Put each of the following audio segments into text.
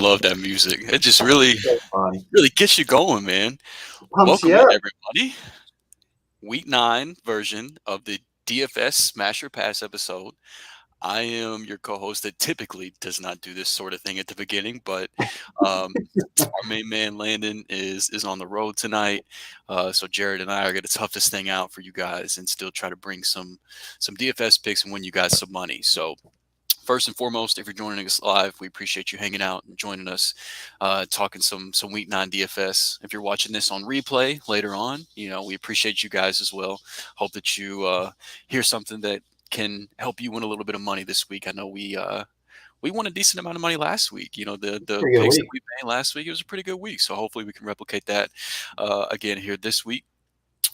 love that music. It just really, So fun. really gets you going, man. Pumps Welcome you in, up. everybody. Week 9 version of the DFS Smasher Pass episode. I am your co-host that typically does not do this sort of thing at the beginning, but our main man Landon is on the road tonight. So Jared and I are going to tough this thing out for you guys and still try to bring some DFS picks and win you guys some money. So first and foremost, if you're joining us live, we appreciate you hanging out and joining us, talking some Week 9 DFS. If you're watching this on replay later on, we appreciate you guys as well. Hope that you hear something that can help you win a little bit of money this week. I know we won a decent amount of money last week. The Pretty good picks that week. we made last week, it was a pretty good week. So hopefully we can replicate that again here this week.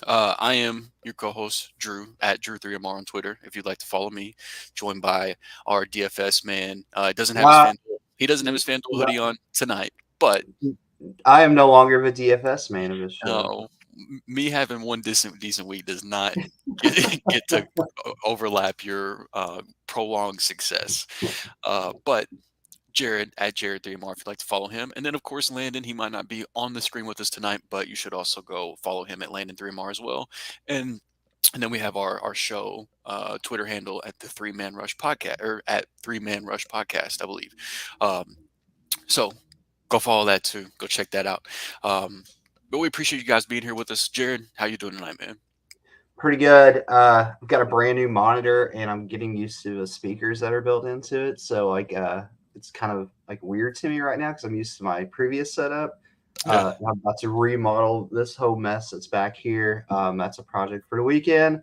I am your co-host, Drew, at Drew3MR on Twitter. If you'd like to follow me, joined by our DFS man. Doesn't have his Not, he doesn't have his FanDuel hoodie on tonight, but I am no longer the DFS man of this show. no, me having one decent week does not get to overlap your prolonged success. But Jared at Jared3MR if you'd like to follow him. And then, of course, Landon, he might not be on the screen with us tonight, but you should also go follow him at Landon3MR as well. And then we have our show Twitter handle at the Three Man Rush Podcast, or at 3 Man Rush Podcast, I believe. So go follow that too. Go check that out. But we appreciate you guys being here with us. Jared, how you doing tonight, man? Pretty good. I've got a brand new monitor, and I'm getting used to the speakers that are built into it. So it's kind of like weird to me right now because I'm used to my previous setup. Yeah. I'm about to remodel this whole mess that's back here. That's a project for the weekend.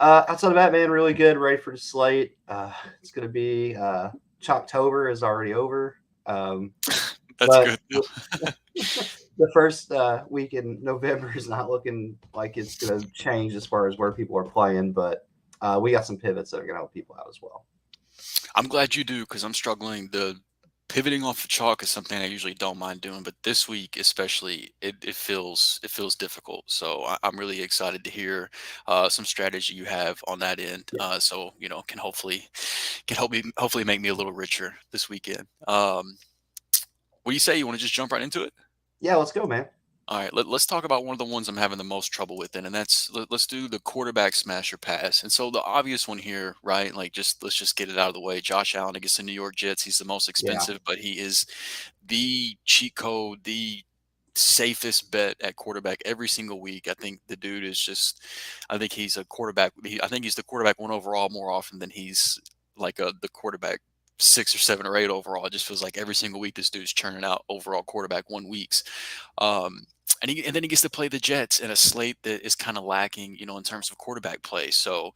Outside of that, man, really good. Ready for the slate. It's going to be Chalktober is already over. That's But good. the first week in November is not looking like it's going to change as far as where people are playing. But we got some pivots that are going to help people out as well. I'm glad you do because I'm struggling. The pivoting off the chalk is something I usually don't mind doing, but this week especially, it feels difficult. So I'm really excited to hear some strategy you have on that end. So can hopefully make me a little richer this weekend. What do you say? You want to just jump right into it? Yeah, let's go, man. All right, let's talk about one of the ones I'm having the most trouble with, and let's do the quarterback smasher pass. And so the obvious one here, right? Like let's just get it out of the way. Josh Allen against the New York Jets. He's the most Yeah. expensive, but he is the cheat code, the safest bet at quarterback every single week. I think the dude is just. I think he's a quarterback. I think he's the quarterback one overall more often than he's like the quarterback 6 or 7 or 8 overall. It just feels like every single week this dude's churning out overall quarterback 1 weeks. And then he gets to play the Jets in a slate that is kind of lacking, in terms of quarterback play. So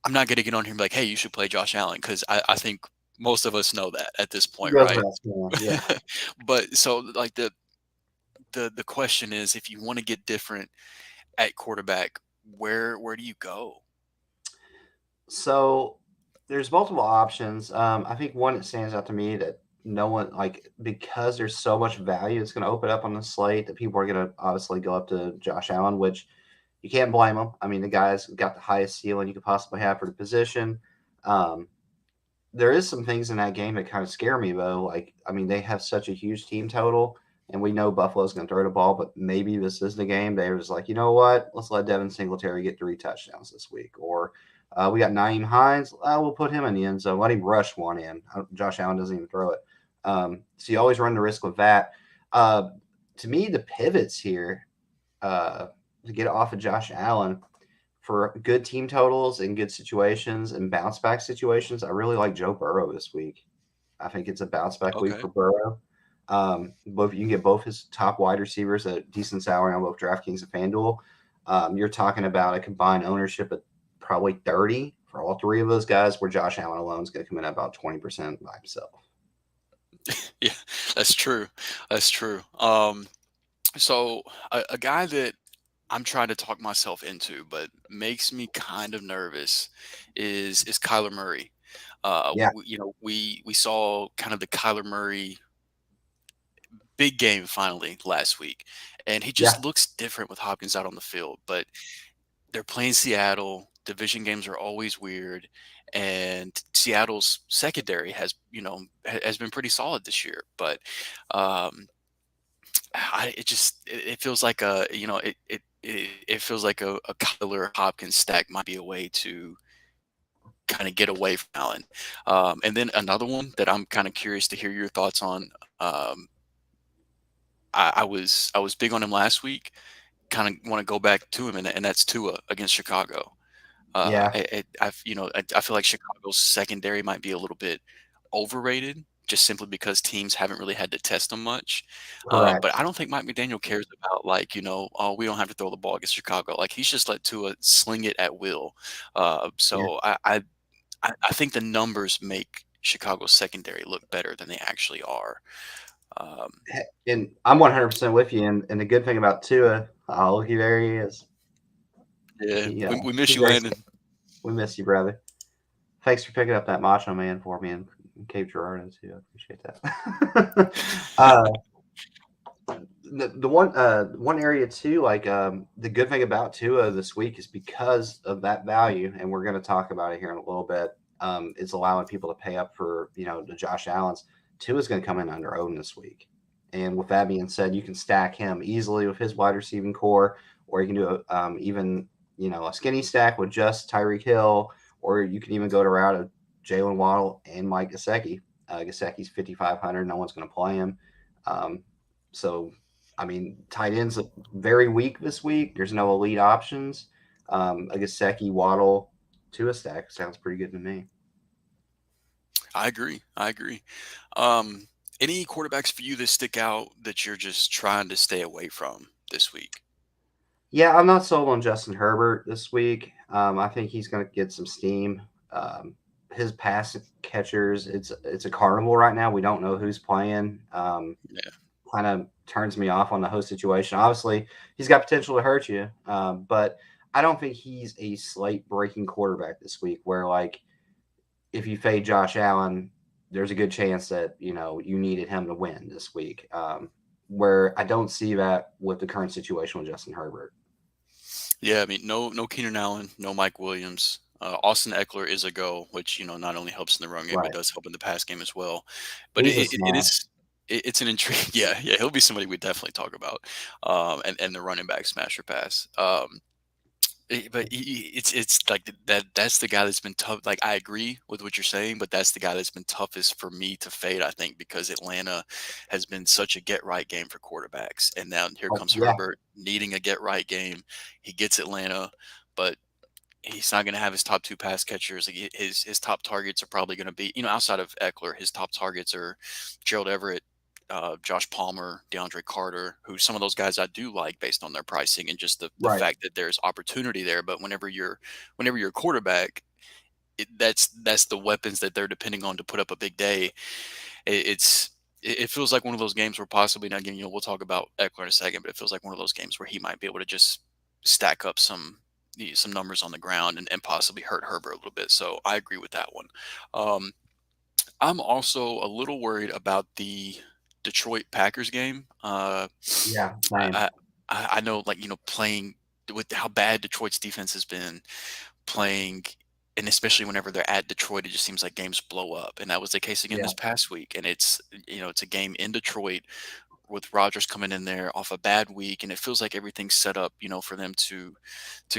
I'm not going to get on here and be like, hey, you should play Josh Allen because I think most of us know that at this He point, goes right? best, man. Yeah. But so like the question is, if you want to get different at quarterback, where do you go? So there's multiple options. I think one that stands out to me that no one like because there's so much value, it's going to open up on the slate that people are going to obviously go up to Josh Allen, which you can't blame him. I mean, the guy's got the highest ceiling you could possibly have for the position. Um, there is some things in that game that kind of scare me though. Like, I mean, they have such a huge team total, and we know Buffalo's going to throw the ball, but maybe this is the game. They were just like, you know what? Let's let Devin Singletary get 3 touchdowns this week, or we got Naeem Hines. We'll put him in the end zone. Let him rush one in. Josh Allen doesn't even throw it. So you always run the risk with that. To me, the pivots here to get off of Josh Allen for good team totals and good situations and bounce back situations, I really like Joe Burrow this week. I think it's a bounce back week Okay. for Burrow. Both you can get both his top wide receivers at a decent salary on both DraftKings and FanDuel. You're talking about a combined ownership of probably 30 for all three of those guys, where Josh Allen alone is going to come in at about 20% by himself. Yeah, that's true. That's true. So a guy that I'm trying to talk myself into, but makes me kind of nervous is Kyler Murray. Yeah, We saw kind of the Kyler Murray big game finally last week, and he just yeah, looks different with Hopkins out on the field. But they're playing Seattle. Division games are always weird, and Seattle's secondary has been pretty solid this year. But um, it feels like it feels like a Kyler Hopkins stack might be a way to kind of get away from Allen. And then another one that I'm kind of curious to hear your thoughts on. Um, I was big on him last week. Kind of want to go back to him, and that's Tua against Chicago. Yeah, I feel like Chicago's secondary might be a little bit overrated, just simply because teams haven't really had to test them much. But correct. I don't think Mike McDaniel cares about, like, oh, we don't have to throw the ball against Chicago. Like, he's just let Tua sling it at will. Yeah. So I think the numbers make Chicago's secondary look better than they actually are. Um, And I'm 100% with you. And the good thing about Tua, looky, there he is. yeah, we miss He's you, very. Landon. We miss you, brother. Thanks for picking up that Macho Man for me and Cape Girardeau too. I appreciate that. The one area too, like the good thing about Tua this week is because of that value, and we're going to talk about it here in a little bit. It's allowing people to pay up for the Josh Allen's. Tua is going to come in under owned this week, and with that being said, you can stack him easily with his wide receiving core, or you can do even a skinny stack with just Tyreek Hill, or you can even go to route of Jalen Waddle and Mike Gesicki. Gesicki's 5,500. No one's going to play him. So I mean, tight ends very weak this week. There's no elite options. I guess Seki, Waddle, to a stack sounds pretty good to me. I agree. I agree. Um, any quarterbacks for you that stick out that you're just trying to stay away from this week? Yeah, I'm not sold on Justin Herbert this week. I think he's going to get some steam. Um, his pass catchers, it's a carnival right now. We don't know who's playing. Yeah. Kind of turns me off on the whole situation. Obviously, he's got potential to hurt you, but I don't think he's a slate breaking quarterback this week. Where like if you fade Josh Allen, there's a good chance that you needed him to win this week. Where I don't see that with the current situation with Justin Herbert. Yeah, I mean, no Keenan Allen, no Mike Williams. Austin Eckler is a go, which not only helps in the run game but Right. does help in the pass game as well. But He's a it smash. is it's an intrigue. Yeah, yeah, he'll be somebody we definitely talk about. And the running back smasher pass. But it's like that's the guy that's been tough. Like, I agree with what you're saying, but that's the guy that's been toughest for me to fade, I think, because Atlanta has been such a get right game for quarterbacks. And now here Oh, comes yeah. Herbert needing a get right game. He gets Atlanta, but he's not going to have his top two pass catchers. Like, his top targets are probably going to be, outside of Eckler, his top targets are Gerald Everett, Josh Palmer, DeAndre Carter, who some of those guys I do like based on their pricing and just the Right. fact that there's opportunity there. But whenever you're a quarterback, that's the weapons that they're depending on to put up a big day. It feels like one of those games where possibly, now again, we'll talk about Eckler in a second, but it feels like one of those games where he might be able to just stack up some numbers on the ground and possibly hurt Herbert a little bit. So I agree with that one. Um, I'm also a little worried about the Detroit Packers game. Yeah. I, Same. I I know, like, playing with how bad Detroit's defense has been playing, and especially whenever they're at Detroit, it just seems like games blow up, and that was the case again Yeah. this past week. And it's a game in Detroit with Rodgers coming in there off a bad week, and it feels like everything's set up, for them to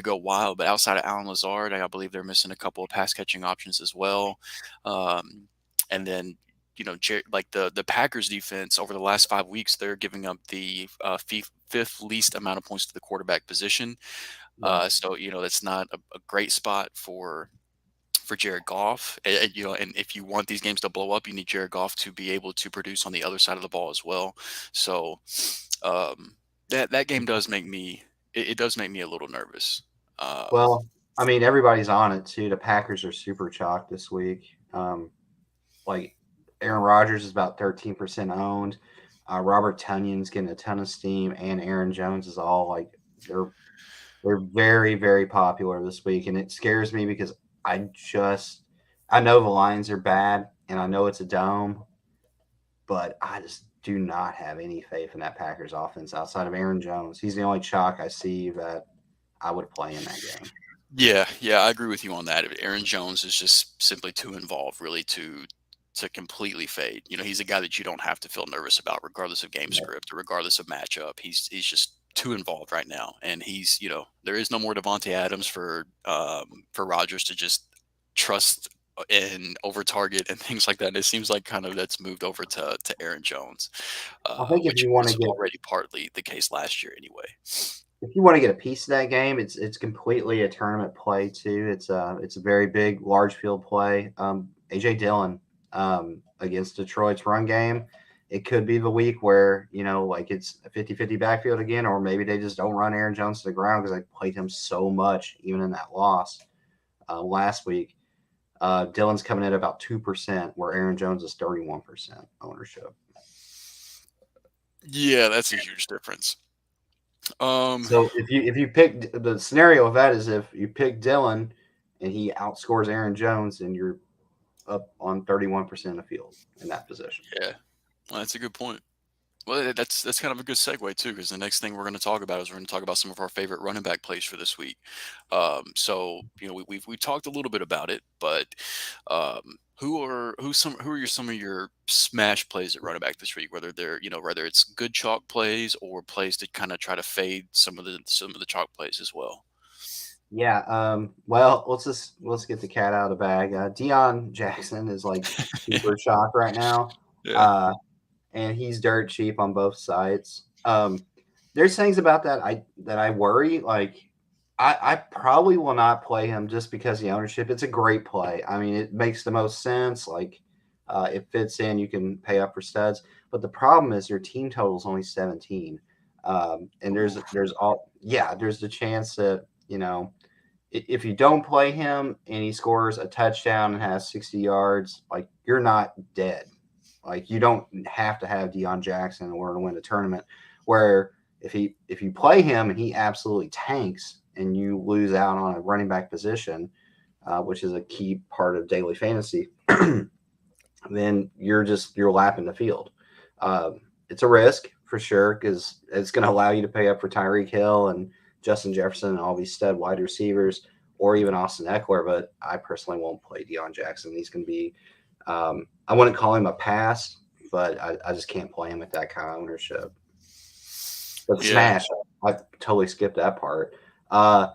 go wild. But outside of Alan Lazard, I believe they're missing a couple of pass catching options as well. Um, and then, like the Packers defense over the last 5 weeks, they're giving up the fifth least amount of points to the quarterback position. Yeah. So that's not a great spot for Jared Goff. And if you want these games to blow up, you need Jared Goff to be able to produce on the other side of the ball as well. So um, that game does make me it does make me a little nervous. Um, Well, I mean, everybody's on it too. The Packers are super chalked this week. Like Aaron Rodgers is about 13% owned. Robert Tunyon's getting a ton of steam, and Aaron Jones is all like they're they're very very popular this week, and it scares me because I know the Lions are bad, and I know it's a dome, but I just do not have any faith in that Packers offense outside of Aaron Jones. He's the only chalk I see that I would play in that game. Yeah, I agree with you on that. Aaron Jones is just simply too involved, really, to completely fade. He's a guy that you don't have to feel nervous about, regardless of game No. script or regardless of matchup. He's just too involved right now, and there is no more Devontae Adams for Rodgers to just trust and over target and things like that. And it seems like kind of that's moved over to Aaron Jones, I think if which you want to was get already partly the case last year anyway. a piece of that game, it's completely a tournament play too. It's a very big, large field play. AJ Dillon against Detroit's run game. It could be the week where, like it's a 50-50 backfield again, or maybe they just don't run Aaron Jones to the ground because they played him so much, even in that loss last week. Dillon's coming in at about 2%, where Aaron Jones is 31% ownership. Yeah, that's a huge difference. Um, So if you pick the scenario of that is if you pick Dillon and he outscores Aaron Jones and you're up on 31% of the field in that position. yeah, well, that's a good point. Well, that's kind of a good segue too, because the next thing we're going to talk about is we're going to talk about some of our favorite running back plays for this week. So we talked a little bit about it, but who are some of your smash plays at running back this week? Whether it's good chalk plays or plays to kind of try to fade some of the chalk plays as well. Yeah. Well, let's get the cat out of the bag. Deion Jackson is like super shock right now. Yeah. Uh, and he's dirt cheap on both sides. There's things about that I worry. Like I probably will not play him just because the ownership. It's a great play. I mean, it makes the most sense. Like it fits in. You can pay up for studs. But the problem is your team total is only 17. And Ooh. there's the chance that if you don't play him and he scores a touchdown and has 60 yards, like you're not dead. Like you don't have to have Deion Jackson in order to win the tournament. Where if you play him and he absolutely tanks and you lose out on a running back position, which is a key part of daily fantasy, then you're lapping the field. It's a risk for sure because it's going to allow you to pay up for Tyreek Hill and Justin Jefferson and all these stud wide receivers, or even Austin Eckler. But I personally won't play Deion Jackson. He's going to be. I wouldn't call him a pass, but I just can't play him at that kind of ownership. But Yeah. smash, I totally skipped that part. Uh,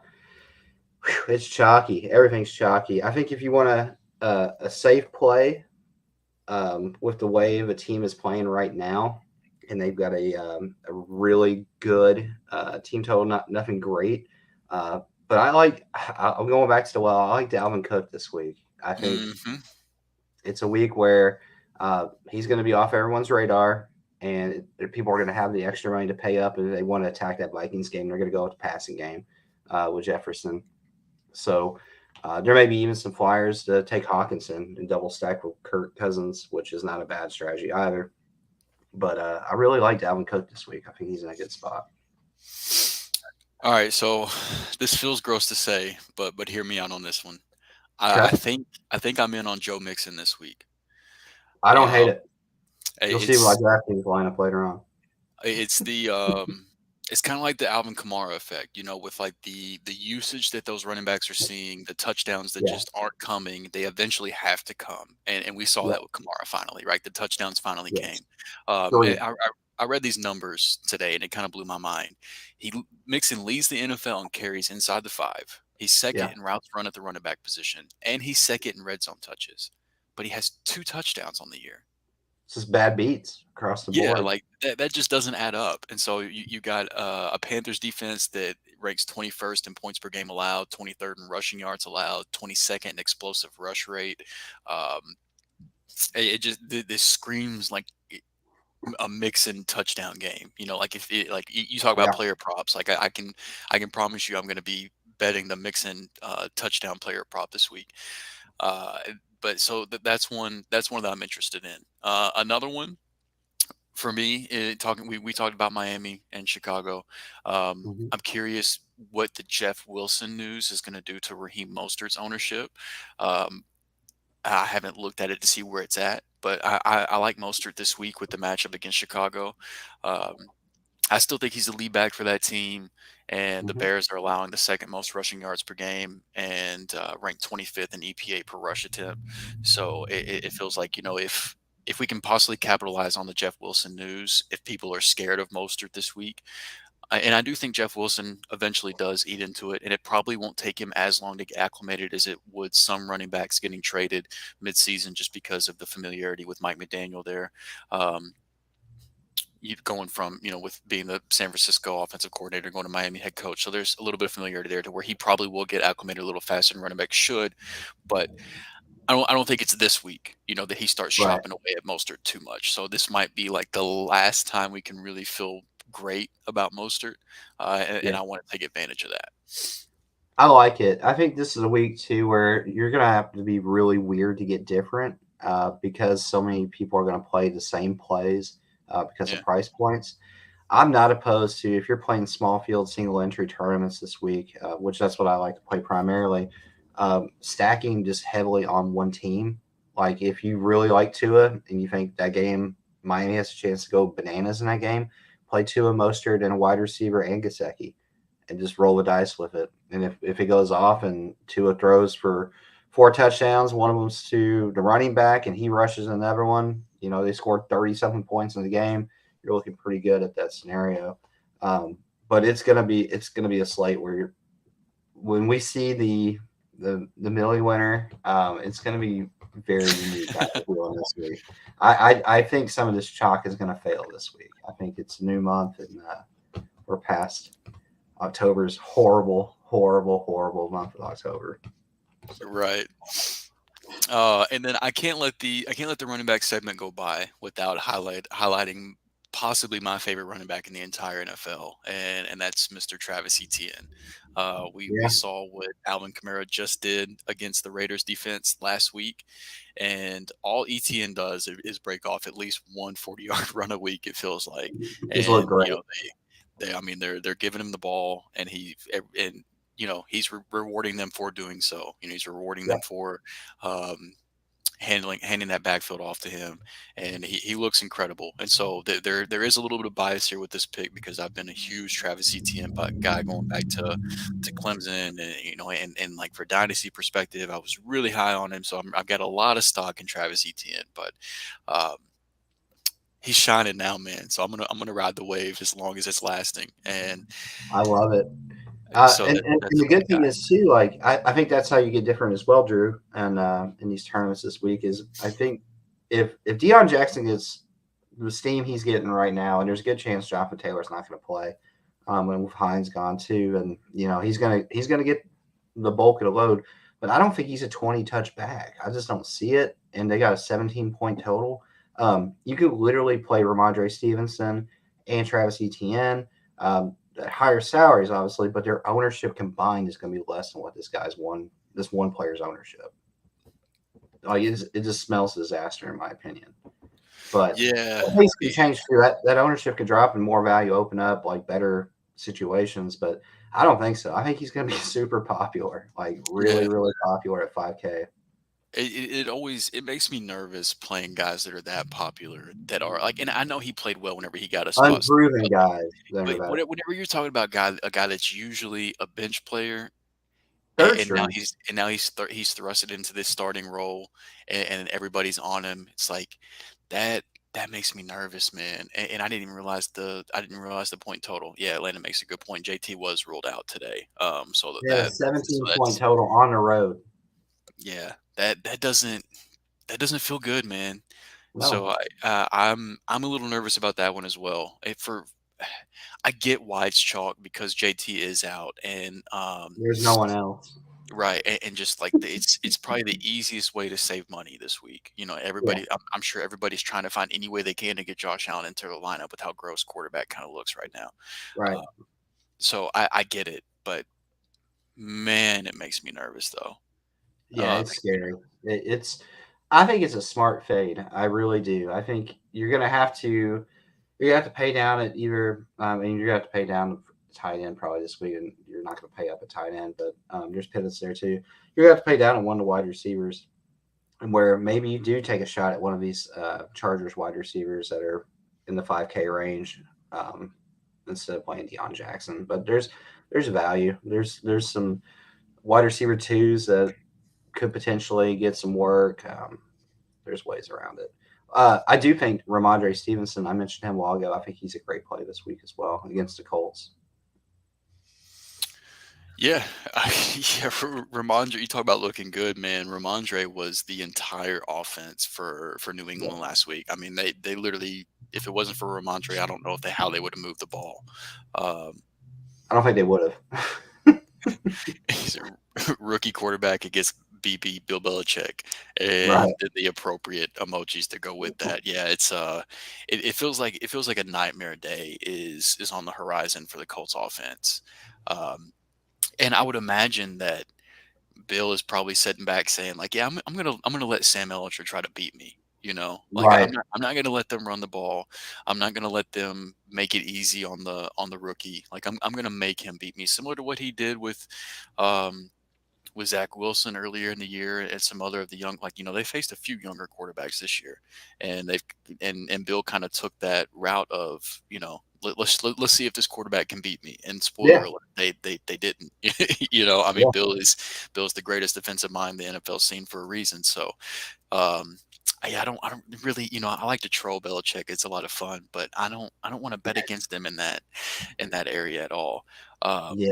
it's chalky. Everything's chalky. I think if you want a safe play, with the way the team is playing right now, and they've got a really good team total, nothing great. But I'm going back to I like Dalvin Cook this week. I think Hmm. it's a week where he's going to be off everyone's radar, and people are going to have the extra money to pay up, and they want to attack that Vikings game. They're going to go with the passing game with Jefferson. So there may be even some flyers to take Hawkinson and double stack with Kirk Cousins, which is not a bad strategy either. But I really like Dalvin Cook this week. I think he's in a good spot. All right, so this feels gross to say, but hear me out on this one. I Okay. think I'm in on Joe Mixon this week. I don't hate Um, it. You'll see my it's DraftKings lineup later on. It's the it's kind of like the Alvin Kamara effect, with like the usage that those running backs are seeing, the touchdowns that Yeah. just aren't coming, they eventually have to come, and we saw Yep. that with Kamara finally, right? The touchdowns finally came. Yes. And Three. I read these numbers today, and it kind of blew my mind. Mixon leads the NFL in carries inside the five. He's second Yeah. in routes run at the running back position, and he's second in red zone touches. But he has two touchdowns on the year. It's just bad beats across the Yeah, board. like that just doesn't add up. And so you got a Panthers defense that ranks 21st in points per game allowed, 23rd in rushing yards allowed, 22nd in explosive rush rate. Um, it just this screams like a mix-in touchdown game. Like if like you talk about Yeah. player props, like I can promise you I'm going to be betting the mix-in touchdown player prop this week. Uh, but so that's one that I'm interested in. Another one for me, we talked about Miami and Chicago. Hmm. I'm curious what the Jeff Wilson news is going to do to Raheem Mostert's ownership. Um, I haven't looked at it to see where it's at, but I like Mostert this week with the matchup against Chicago. Um, I still think he's the lead back for that team, and the Hmm. Bears are allowing the second most rushing yards per game and ranked 25th in EPA per rush attempt. So it feels like, if we can possibly capitalize on the Jeff Wilson news, if people are scared of Mostert this week, and I do think Jeff Wilson eventually does eat into it, and it probably won't take him as long to get acclimated as it would some running backs getting traded midseason just because of the familiarity with Mike McDaniel there. Um, you going from, with being the San Francisco offensive coordinator going to Miami head coach. So there's a little bit of familiarity there to where he probably will get acclimated a little faster than running back should. But I don't think it's this week, that he starts Right. chopping away at Mostert too much. So this might be like the last time we can really feel great about Mostert, and Yeah. I want to take advantage of that. I like it. I think this is a week too where you're gonna have to be really weird to get different, because so many people are gonna play the same plays, because of Yeah. price points. I'm not opposed to if you're playing small field single entry tournaments this week, which that's what I like to play primarily. Stacking just heavily on one team. Like if you really like Tua and you think that game Miami has a chance to go bananas in that game, play Tua, Mostert, and a wide receiver and Gasecki, and just roll the dice with it. And if it goes off and Tua throws for 4 touchdowns, one of them's to the running back, and he rushes another one, they scored 30 something points in the game. You're looking pretty good at that scenario. But it's gonna be a slate where when we see the Millie winner, it's gonna be very unique. I feel on this week. I think some of this chalk is gonna fail this week. I think it's a new month and we're past October's horrible, horrible, horrible month of October. So, Right. And then I can't let the running back segment go by without highlighting possibly my favorite running back in the entire NFL, and that's Mr. Travis Etienne. We yeah, saw what Alvin Kamara just did against the Raiders defense last week, and all Etienne does is break off at least one 40-yard run a week. It feels like, he's looked and great. I mean, they're giving him the ball, and he's rewarding them for doing so. He's rewarding Yeah, them for um, handing that backfield off to him, and he looks incredible. And so there is a little bit of bias here with this pick because I've been a huge Travis Etienne guy going back to Clemson, and and like for dynasty perspective, I was really high on him. So I've got a lot of stock in Travis Etienne, but um, he's shining now, man. So I'm gonna ride the wave as long as it's lasting, and I love it. so And that's the my good thing guy. is too, like I think that's how you get different as well, Drew. And in these tournaments this week is I think if Deion Jackson gets the steam he's getting right now, and there's a good chance Jonathan Taylor's not going to play, and with Hines gone too, and he's gonna get the bulk of the load. But I don't think he's a 20 touch back. I just don't see it. And they got a 17-point total. You could literally play Ramondre Stevenson and Travis Etienne. At higher salaries, obviously, but their ownership combined is going to be less than what this one player's ownership. Like it just smells disaster in my opinion. But Yeah. things can change too. That ownership could drop and more value open up like better situations. But I don't think so. I think he's going to be super popular, like really, Yeah. really popular at 5K. It makes me nervous playing guys that are that popular that are like, and I know he played well whenever he got a spot, Unproven guys that are but that whenever you're talking about a guy that's usually a bench player, third and now string. he's thrusted into this starting role, and everybody's on him. It's like that that makes me nervous, man. And I didn't realize the point total. Yeah, Atlanta makes a good point. JT was ruled out today, so They had a that so 17-point that's total on the road. yeah, that doesn't feel good, man. So No, I'm a little nervous about that one as well. I get why it's chalk because JT is out, and there's no one else. right, and just like it's probably the easiest way to save money this week. Yeah, I'm sure everybody's trying to find any way they can to get Josh Allen into the lineup with how gross quarterback kind of looks right now. right. Uh, so I get it, but man, it makes me nervous though. Yeah, it's Makes me scary. It's I think it's a smart fade. I really do. I think you're gonna have to pay down at either, and you're gonna have to pay down tight end probably this week, and you're not gonna pay up at tight end, but there's pivots there too. You're gonna have to pay down at one of the wide receivers, and where maybe you do take a shot at one of these Chargers wide receivers that are in the 5K range. Um, instead of playing Deion Jackson. But there's value. There's some wide receiver twos that could potentially get some work. There's ways around it. I do think Ramondre Stevenson. I mentioned him a while ago. I think he's a great play this week as well against the Colts. Yeah, yeah. Ramondre, you talk about looking good, man. Ramondre was the entire offense for New Yeah. England last week. I mean, they literally, if it wasn't for Ramondre, I don't know if they how they would have moved the ball. Um, I don't think they would have. he's a rookie quarterback against BB Bill Belichick, Right. and the appropriate emojis to go with that. Yeah, it feels like a nightmare day is on the horizon for the Colts offense. Um, and I would imagine that Bill is probably sitting back saying like, "Yeah, I'm gonna let Sam Ellinger try to beat me." You know, like Right. I'm not gonna let them run the ball. I'm not gonna let them make it easy on the rookie. Like I'm gonna make him beat me, similar to what he did um, with Zach Wilson earlier in the year and some other of the young, like, they faced a few younger quarterbacks this year, and and Bill kind of took that route of, let's see if this quarterback can beat me. And spoiler Yeah. alert, they didn't. I mean, Yeah. Bill's the greatest defensive mind the NFL's seen for a reason. So, um, I don't really, I like to troll Belichick. It's a lot of fun, but I don't want to bet against him in that area at all. Um, Yeah.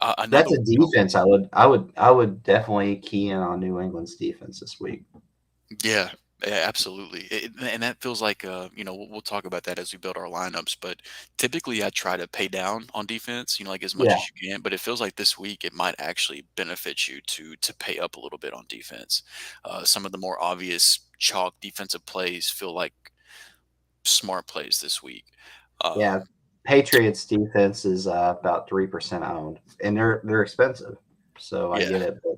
Another, That's a defense. I would definitely key in on New England's defense this week. Yeah, yeah, absolutely. And that feels like, we'll talk about that as we build our lineups. But typically, I try to pay down on defense, like as much Yeah. as you can. But it feels like this week it might actually benefit you to pay up a little bit on defense. Some of the more obvious chalk defensive plays feel like smart plays this week. Yeah. Um, Patriots defense is about 3% owned, and they're expensive. So I yeah, get it. But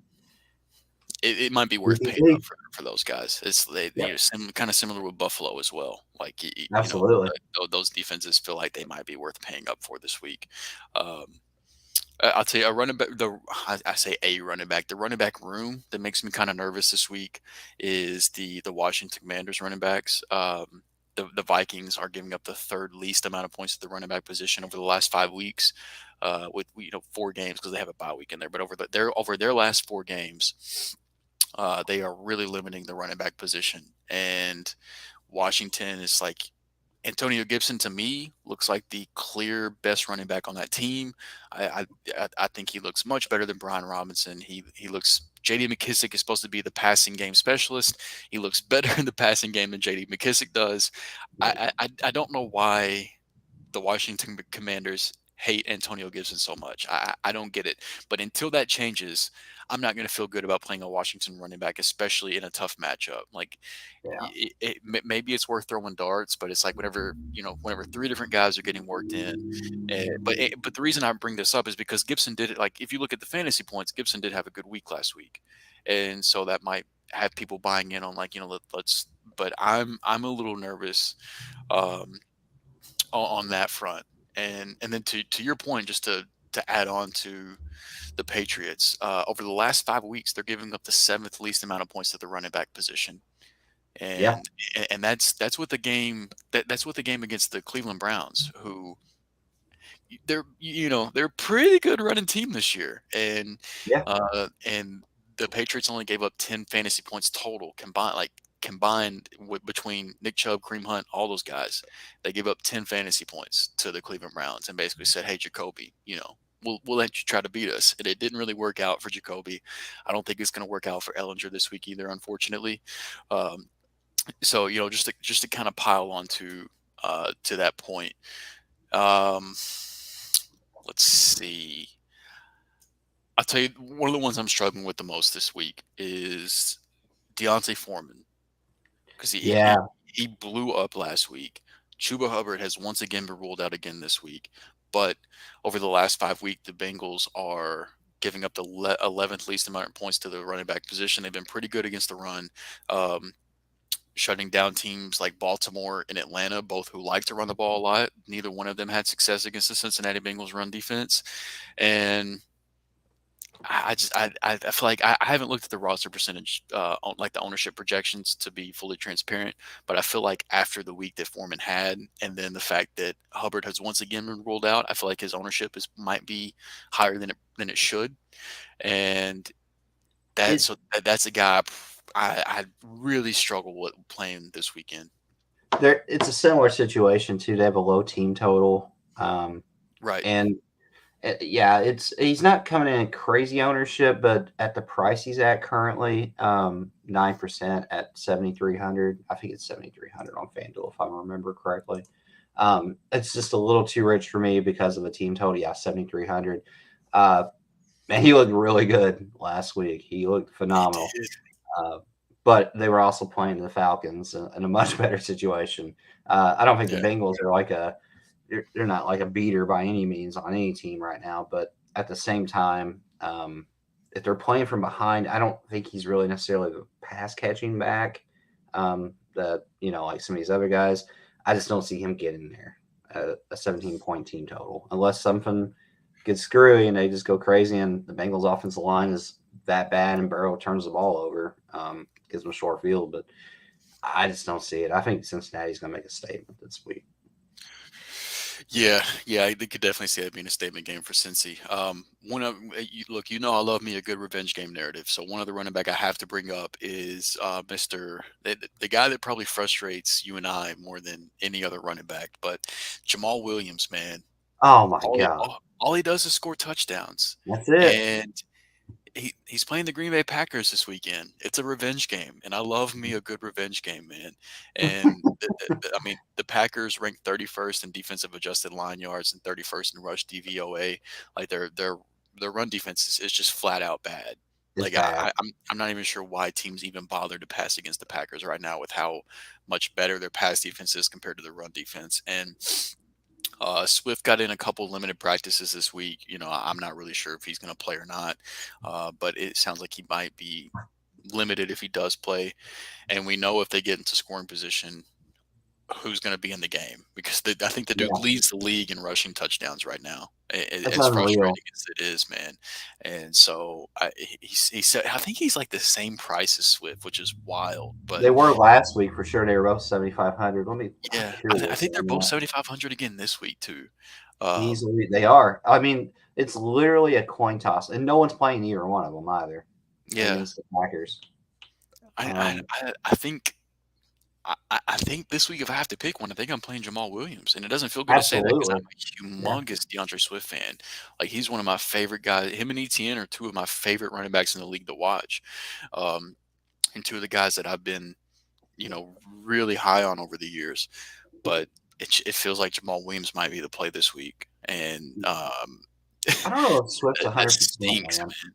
it might be worth paying up DPP. for those guys. It's Yep. kind of similar with Buffalo as well. Like Absolutely. those defenses feel like they might be worth paying up for this week. Um, I'll tell you, a running back. I say a running back. The running back room that makes me kind of nervous this week is the Washington Commanders running backs. The Vikings are giving up the third least amount of points to the running back position over the last 5 weeks, with 4 games because they have a bye week in there. But over their last 4 games, they are really limiting the running back position. And Washington is like, Antonio Gibson to me looks like the clear best running back on that team. I think he looks much better than Brian Robinson. He looks. J.D. McKissick is supposed to be the passing game specialist. He looks better in the passing game than J.D. McKissick does. I don't know why the Washington Commanders hate Antonio Gibson so much. I don't get it. But until that changes, I'm not going to feel good about playing a Washington running back, especially in a tough matchup. Like, Yeah. maybe it's worth throwing darts, but it's like whenever three different guys are getting worked in. But the reason I bring this up is because Gibson did it. Like, if you look at the fantasy points, Gibson did have a good week last week, and so that might have people buying in on, like, let's. But I'm a little nervous. Um, on that front. And then to your point, just to add on to the Patriots, over the last 5 weeks, they're giving up the seventh least amount of points to the running back position, Yeah. and that's what the game that's what the game against the Cleveland Browns, who they're a pretty good running team this year, Yeah. and the Patriots only gave up 10 fantasy points total combined with between Nick Chubb, Kareem Hunt, all those guys. They gave up 10 fantasy points to the Cleveland Browns and basically said, "Hey, Jacoby, we'll let you try to beat us." And it didn't really work out for Jacoby. I don't think it's going to work out for Ellinger this week either, unfortunately. Um, so just to kind of pile on to that point. Um, let's see. I'll tell you, one of the ones I'm struggling with the most this week is Deontay Foreman, because Yeah. he blew up last week. Chuba Hubbard has once again been ruled out again this week. But over the last 5 weeks, the Bengals are giving up the 11th least amount of points to the running back position. They've been pretty good against the run, um, shutting down teams like Baltimore and Atlanta, both who like to run the ball a lot. Neither one of them had success against the Cincinnati Bengals run defense. And I feel like I haven't looked at the roster percentage, like the ownership projections, to be fully transparent. But I feel like after the week that Foreman had, and then the fact that Hubbard has once again been ruled out, I feel like his ownership might be higher than it should. And It that's a guy I really struggle with playing this weekend. it's a similar situation too. They have a low team total, Right. and yeah, he's not coming in at crazy ownership, but at the price he's at currently, 9% at 7,300. I think it's 7,300 on FanDuel if I remember correctly. It's just a little too rich for me because of the team total. Yeah, 7,300. Uh, Man, he looked really good last week. He looked He phenomenal. did. Uh, but they were also playing the Falcons in a much better situation. I don't think the Yeah. Bengals are like they're not like a beater by any means on any team right now. But at the same time, if they're playing from behind, I don't think he's really necessarily the pass catching back that like some of these other guys. I just don't see him getting there. A 17-point team total, unless something gets screwy and they just go crazy, and the Bengals' offensive line is that bad, and Burrow turns the ball over, gives them a short field. But I just don't see it. I think Cincinnati's going to make a statement this week. Yeah, I could definitely see that being a statement game for Cincy. One of look, I love me a good revenge game narrative. So one of the running back I have to bring up is Mister the guy that probably frustrates you and I more than any other running back, but Jamal Williams, man. Oh my All he, God, all he does is score touchdowns, that's it. and he's playing the Green Bay Packers this weekend. It's a revenge game, and I love me a good revenge game, man. And I mean, the Packers ranked 31st in defensive adjusted line yards and 31st in rush DVOA. Like their run defense is just flat out bad. It's Like bad. I'm not even sure why teams even bother to pass against the Packers right now with how much better their pass defense is compared to their run defense. And Swift got in a couple limited practices this week. I'm not really sure if he's going to play or not, but it sounds like he might be limited if he does play. And we know if they get into scoring position, who's going to be in the game because I think the dude Yeah, leads the league in rushing touchdowns right now. that's As unreal. frustrating as it is, man. And so he said, I think he's like the same price as Swift, which is wild. But They were last week for sure. They were both 7,500. I'm yeah, I curious think they're on both that. 7,500 again this week too. Um, Easily, they are. I mean, it's literally a coin toss, and no one's playing either one of them either yeah, against the Packers. I I Um, I I think I think this week if I have to pick one, I think I'm playing Jamal Williams, and it doesn't feel good to say that because Absolutely. I'm a Yeah. humongous DeAndre Swift fan. Like he's one of my favorite guys. Him and ETN are two of my favorite running backs in the league to watch, um, and two of the guys that I've been, really high on over the years. But it feels like Jamal Williams might be the play this week, and I don't know if Swift's that 100%, stinks, man. man.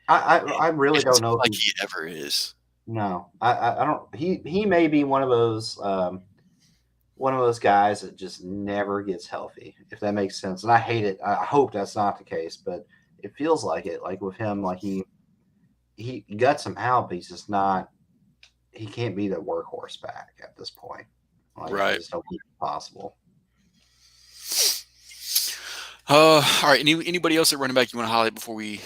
I It really don't doesn't know feel if like he. he ever is. No, I don't. He may be one of those guys that just never gets healthy, if that makes sense. And I hate it. I hope that's not the case, but it feels like it. Like with him, like he guts him out, but he's just not. He can't be the workhorse back at this point. Like I Right. just don't think it's possible. All right. Anybody else at running back you want to highlight before we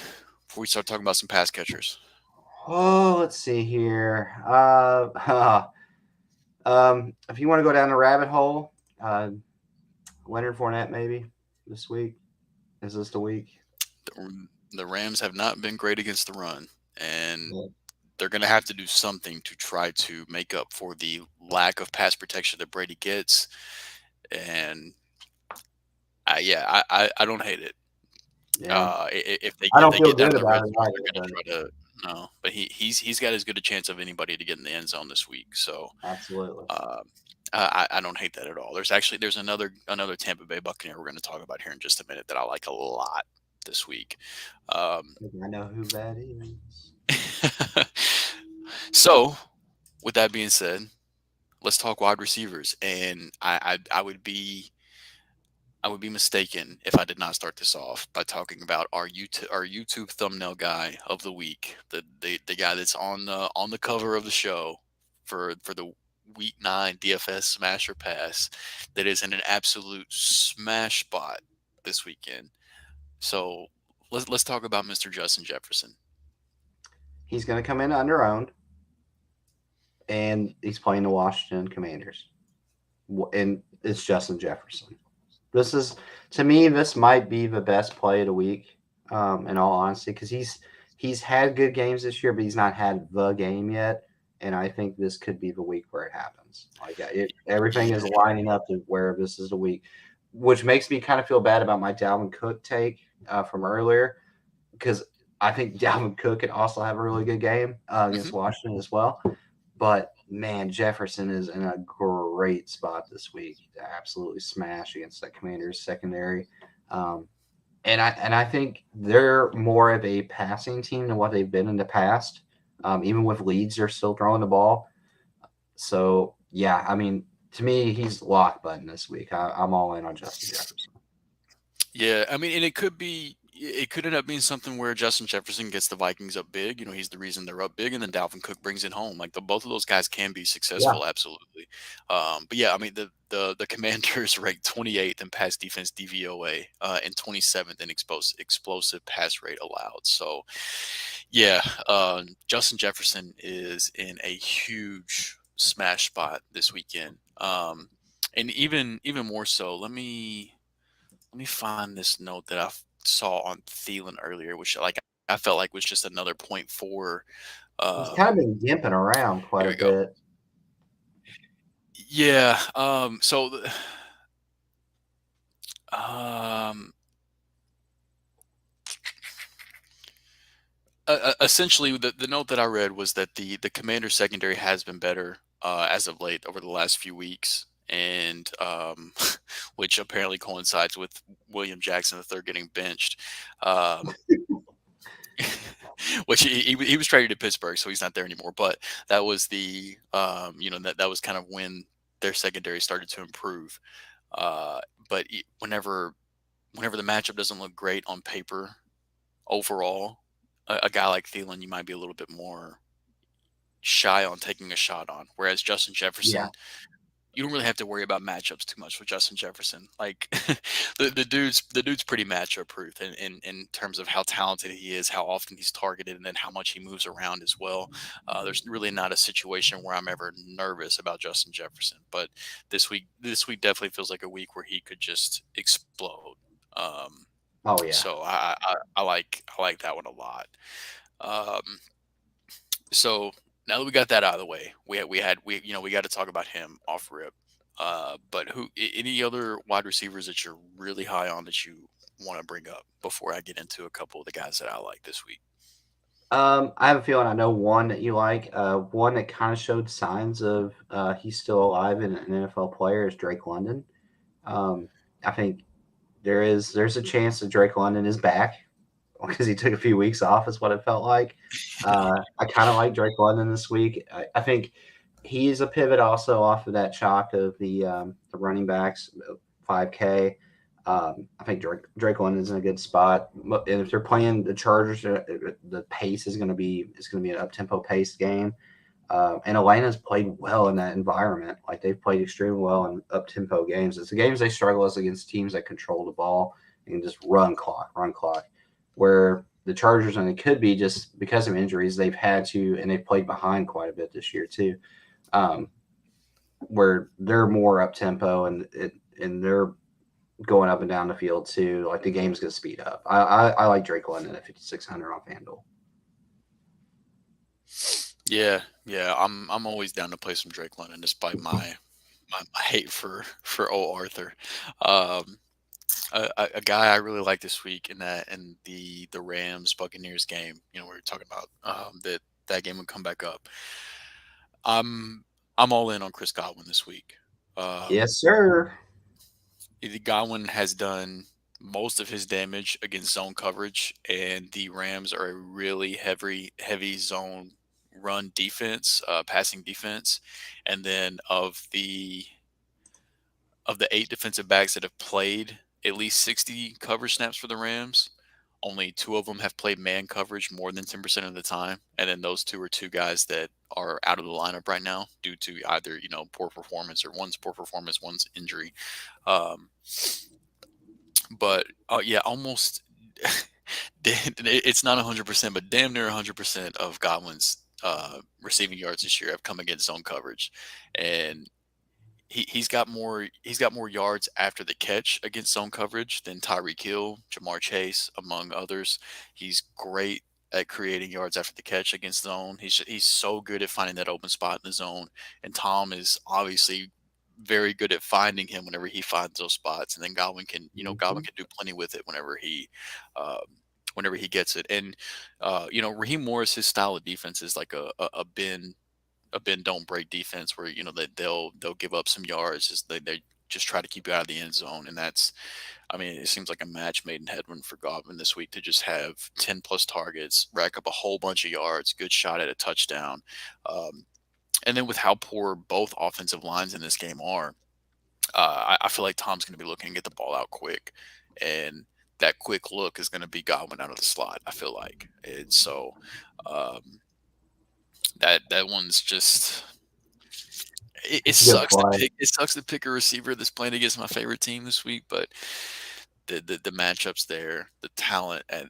start talking about some pass catchers? Oh, let's see here. If you want to go down the rabbit hole, Leonard Fournette maybe this week. Is this the week? The Rams have not been great against the run, and Yeah. they're going to have to do something to try to make up for the lack of pass protection that Brady gets. And yeah, I don't hate it. Yeah. If they I if don't they feel get down good to the red about it zone, they're either, going but to try to no. But he's got as good a chance of anybody to get in the end zone this week. So absolutely. uh, I don't hate that at all. There's another Tampa Bay Buccaneer we're going to talk about here in just a minute that I like a lot this week. Um, I know who that is. so with that being said, let's talk wide receivers. And I would be mistaken if I did not start this off by talking about our YouTube thumbnail guy of the week, the guy that's on the cover of the show for the Week 9 DFS Smasher Pass that is in an absolute smash spot this weekend. So let's talk about Mr. Justin Jefferson. He's going to come in under owned, and he's playing the Washington Commanders, and it's Justin Jefferson. This is, to me, this might be the best play of the week. In all honesty, because he's had good games this year, but he's not had the game yet. And I think this could be the week where it happens. Like everything is Yeah. lining up to where this is the week, which makes me kind of feel bad about my Dalvin Cook take from earlier, because I think Dalvin Cook could also have a really good game against Mhm. Washington as well. But man, Jefferson is in a great spot this week to absolutely smash against that Commanders secondary. Um, and I think they're more of a passing team than what they've been in the past. Even with leads, they're still throwing the ball. So yeah, I mean, to me, he's lock button this week. I'm all in on Justin Jefferson. Yeah, I mean, and it could end up being something where Justin Jefferson gets the Vikings up big. He's the reason they're up big, and then Dalvin Cook brings it home. Like the both of those guys can be Yeah, successful, absolutely. But yeah, I mean the Commanders ranked 28th in pass defense DVOA and 27th in explosive pass rate allowed. So yeah, Justin Jefferson is in a huge smash spot this weekend. And even more so, let me find this note that saw on Thielen earlier, which I felt like was just another point for. he's kind of Um, been gimping around quite Here a we go. bit. Yeah. Um, Essentially, the note that I read was that the commander secondary has been better as of late over the last few weeks, and which apparently coincides with William Jackson III getting benched. Um, which he was traded to Pittsburgh, so he's not there anymore. But that was that was kind of when their secondary started to improve. Uh, but whenever the matchup doesn't look great on paper overall, a guy like Thielen, you might be a little bit more shy on taking a shot on. Whereas Justin Yeah. Jefferson, you don't really have to worry about matchups too much with Justin Jefferson. Like the dude's pretty matchup proof in terms of how talented he is, how often he's targeted, and then how much he moves around as well. There's really not a situation where I'm ever nervous about Justin Jefferson. But this week definitely feels like a week where he could just explode. Um, Oh yeah. so I like that one a lot. Um, so now that we got that out of the way, we got to talk about him off rip. But any other wide receivers that you're really high on that you want to bring up before I get into a couple of the guys that I like this week? I have a feeling I know one that you like. One that kind of showed signs of he's still alive and an NFL player is Drake London. Um, I think there's a chance that Drake London is back because he took a few weeks off, is what it felt like. I kind of like Drake London this week. I think he's a pivot also off of that chalk of the running backs, 5K. I think Drake London's in a good spot, and if they're playing the Chargers, the pace is going to be an up tempo paced game. And Atlanta's played well in that environment. Like they've played extremely well in up tempo games. It's the games they struggle is against teams that control the ball and just run clock. Where the Chargers, and it could be just because of injuries, they've had to, and they've played behind quite a bit this year too. Um, where they're more up tempo and they're going up and down the field too. Like the game's gonna speed up. I like Drake London at 5,600 on FanDuel. Yeah, yeah, I'm always down to play some Drake London, despite my hate for old Arthur. Um, a guy I really like this week in the Rams Buccaneers game. We were talking about that game would come back up. I'm all in on Chris Godwin this week. Yes, Um, sir. Godwin has done most of his damage against zone coverage, and the Rams are a really heavy zone run defense, passing defense, and then of the 8 defensive backs that have played at least 60 coverage snaps for the Rams, only two of them have played man coverage more than 10% of the time. And then those two are two guys that are out of the lineup right now due to either, poor performance, or one's poor performance, one's injury. Um, but yeah, almost it's not 100%, but damn near 100% of Godwin's receiving yards this year have come against zone coverage, and he's got more yards after the catch against zone coverage than Tyreek Hill, Jamar Chase, among others. He's great at creating yards after the catch against zone. He's so good at finding that open spot in the zone, and Tom is obviously very good at finding him whenever he finds those spots. And then Godwin Mhm. can do plenty with it um, whenever he gets it. And Raheem Morris, his style of defense is like a bend don't break defense where that they'll give up some yards, just they just try to keep you out of the end zone. And that's, I mean, it seems like a match made in heaven for Godwin this week to just have 10 plus targets, rack up a whole bunch of yards, good shot at a touchdown. Um, and then with how poor both offensive lines in this game are, I feel like Tom's going to be looking to get the ball out quick, and that quick look is going to be Godwin out of the slot, I feel like. And so um, that one's just, it That's a good sucks to play. pick a receiver that's playing against my favorite team this week, but the matchups there, the talent, and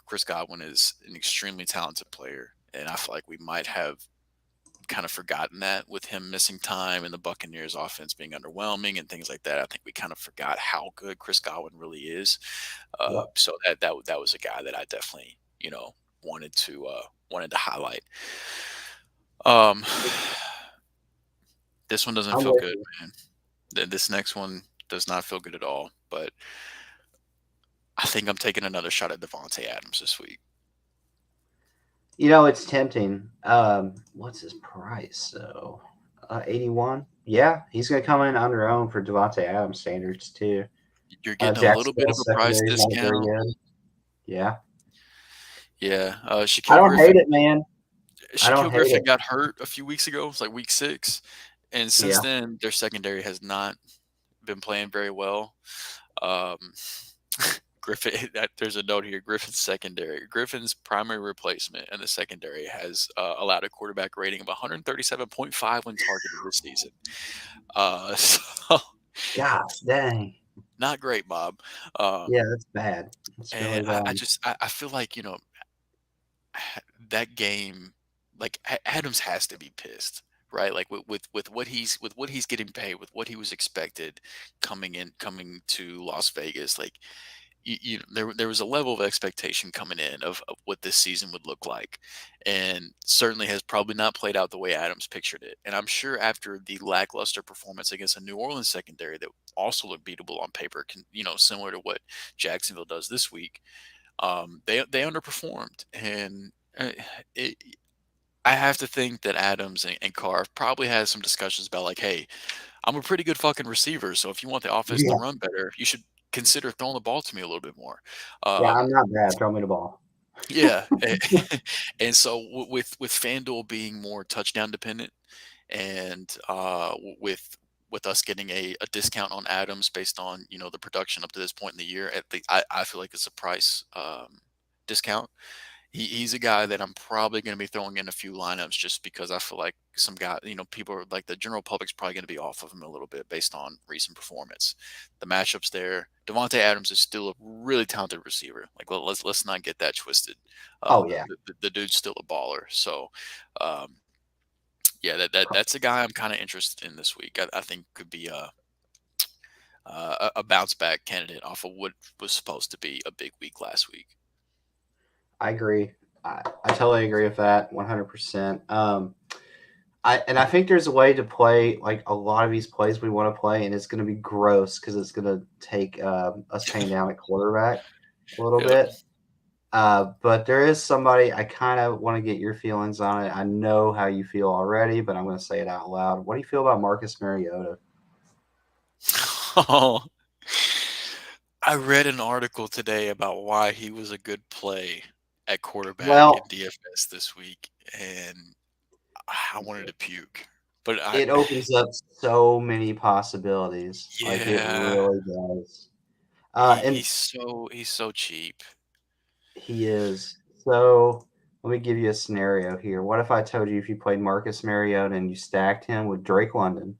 Chris Godwin is an extremely talented player, and I feel like we might have kind of forgotten that with him missing time and the Buccaneers offense being underwhelming and things like that. I think we kind of forgot how good Chris Godwin really is. Yep. So that was a guy that I definitely wanted to highlight. Um, this one doesn't I'm feel with good, you. man. This next one does not feel good at all. But I think I'm taking another shot at Devontae Adams this week. It's tempting. What's his price? So, 81. Yeah, he's going to come in under own for Devontae Adams standards too. You're getting a little bit of Jacksonville's a price secondary is not very discount. good. Yeah, Yeah, I Shaquille don't hate Griffin. it, man. I don't Shaquille hate Griffin it. got hurt a few weeks ago. It was like week 6, and since Yeah, then their secondary has not been playing very well. Um, Griffin, there's a note here. Griffin's secondary, Griffin's primary replacement in the secondary has allowed a quarterback rating of 137.5 when targeted this season. So gosh, dang. not great, Bob. Yeah, Um, that's bad. That's and really I bad. just I feel like that game, like Adams has to be pissed, right? Like with what he's getting paid, with what he was expected coming to Las Vegas. Like there was a level of expectation coming in of what this season would look like, and certainly has probably not played out the way Adams pictured it. And I'm sure after the lackluster performance against a New Orleans secondary that also looked beatable on paper, similar to what Jacksonville does this week, they underperformed. And uh, it, I have to think that Adams and Carr probably had some discussions about, like, hey, I'm a pretty good fucking receiver, so if you want the offense to Yeah, run better, you should consider throwing the ball to me a little bit more. yeah, I'm Um, not bad. Throw me the ball. yeah, and so with FanDuel being more touchdown dependent, and with us getting a discount on Adams based on the production up to this point in the year, I feel like it's a price discount. He's a guy that I'm probably going to be throwing in a few lineups just because I feel like some guy, people are like the general public's probably going to be off of him a little bit based on recent performance. The matchups there, Devontae Adams is still a really talented receiver. Like let's not get that twisted. Oh yeah, The dude's still a baller. So, um, yeah, that's a guy I'm kind of interested in this week. I think could be a bounce back candidate off of what was supposed to be a big week last week. I agree. I totally agree with that 100%. I think there's a way to play like a lot of these plays we want to play, and it's going to be gross because it's going to take us paying down at quarterback a little Yep. bit. But there is somebody I kind of want to get your feelings on it. I know how you feel already, but I'm going to say it out loud. What do you feel about Marcus Mariota? Oh, I read an article today about why he was a good play at quarterback in Well, DFS this week, and I wanted to puke. But it opens up so many possibilities. Like it yeah, really does. he, And he's so he's so cheap. he is. So let me give you a scenario here. What if I told you if you played Marcus Mariota and you stacked him with Drake London?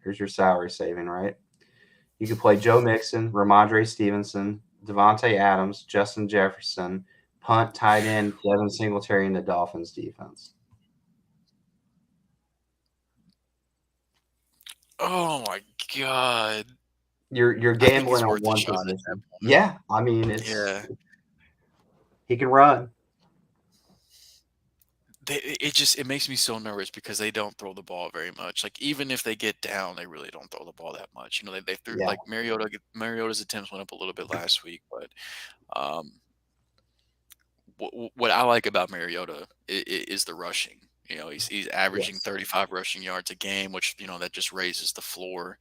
Here's your salary saving, right? You could play Joe Mixon, Ramondre Stevenson, Devontae Adams, Justin Jefferson, punt, tight end, Devin Singletary, and the Dolphins defense. Oh my god. You're I think gambling he's on worth a one shot at that position. point. Yeah, I mean Yeah. he can run. It makes me so nervous because they don't throw the ball very much. Like even if they get down, they really don't throw the ball that much. You know, they threw Yeah. like Mariota's attempts went up a little bit last week, but um what I like about Mariota is the rushing. You know, he's averaging Yes. 35 rushing yards a game, which that just raises the floor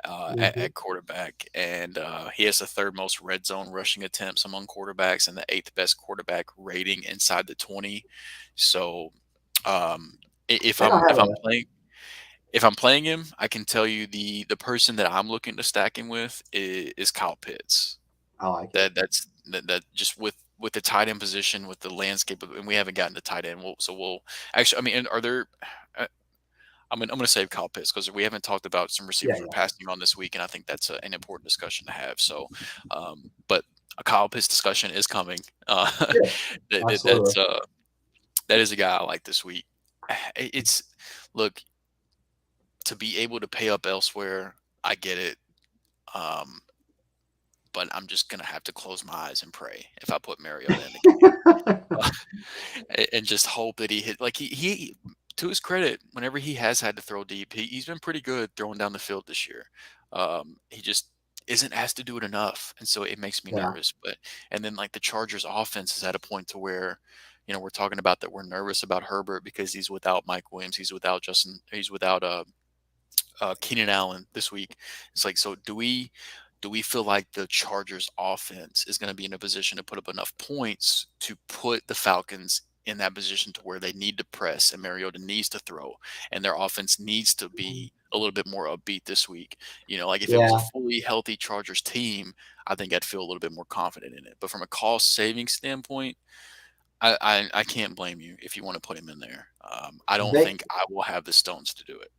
Hmm. at quarterback, and he has the third most red zone rushing attempts among quarterbacks and the eighth best quarterback rating inside the 20. So, if They don't have a. I'm playing him, I can tell you the person that I'm looking to stack him with is Kyle Pitts. I like it. That just with the tight end position, with the landscape, and we haven't gotten to tight end. We'll actually. I mean, and are there? Uh, I'm going to save Kyle Pitts because we haven't talked about some Yeah, receivers we're yeah, passing on this week, and I think that's an important discussion to have. So, but a Kyle Pitts discussion is coming. yeah, That's absolutely. that is a guy I like this week. It's look, to be able to pay up elsewhere. I get it. Um, but I'm just gonna have to close my eyes and pray if I put Mariota in the game. Uh, and just hope that he hit, like he to his credit, whenever he has had to throw deep, he's been pretty good throwing down the field this year. He just isn't asked to do it enough, and so it makes me Yeah. nervous. But and then like the Chargers offense is at a point to where we're talking about that we're nervous about Herbert because he's without Mike Williams, he's without Keenan Allen this week. It's like, so do we feel like the Chargers offense is going to be in a position to put up enough points to put the Falcons in that position to where they need to press and Mariota needs to throw and their offense needs to be a little bit more upbeat this week? Like if it was a Yeah. fully healthy Chargers team, I think I'd feel a little bit more confident in it. But from a cost saving standpoint, I can't blame you if you want to put him in there. I don't They, think I will have the stones to do it.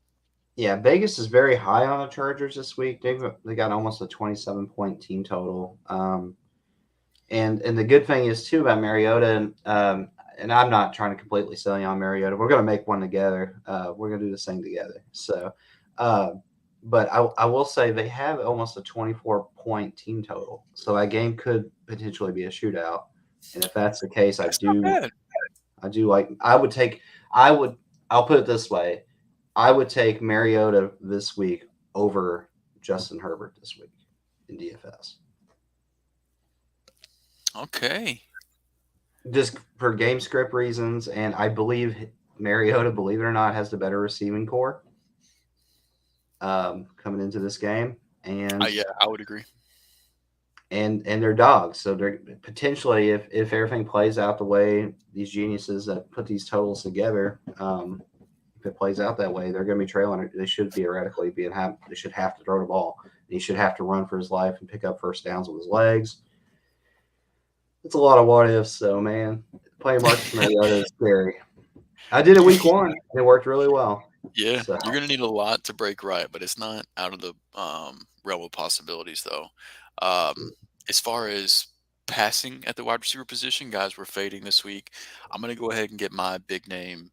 yeah, Vegas is very high on the Chargers this week. They got almost a 27-point team total. And the good thing is too about Mariota, and I'm not trying to completely sell you on Mariota. We're going to make one together. We're going to do this thing together. So, uh, but I will say they have almost a 24-point team total. So that game could potentially be a shootout. And if that's the case, That's not bad. I would take, I would, I'll put it this way. I would take Mariota this week over Justin Herbert this week in DFS. Okay. Just for game script reasons, and I believe Mariota, believe it or not, has the better receiving core coming into this game, and Yeah, I would agree. and they're dogs. So they're potentially, if everything plays out the way these geniuses that put these totals together, if it plays out that way, they're going to be trailing. They should theoretically they should have to throw the ball. He should have to run for his life and pick up first downs with his legs. It's a lot of what ifs, so man, playing Marcus Mariota is scary. I did it You, week one. It worked really well. yeah, So you're gonna need a lot to break right, but it's not out of the realm of possibilities, though. As far as passing at the wide receiver position, guys, we're fading this week. I'm gonna go ahead and get my big name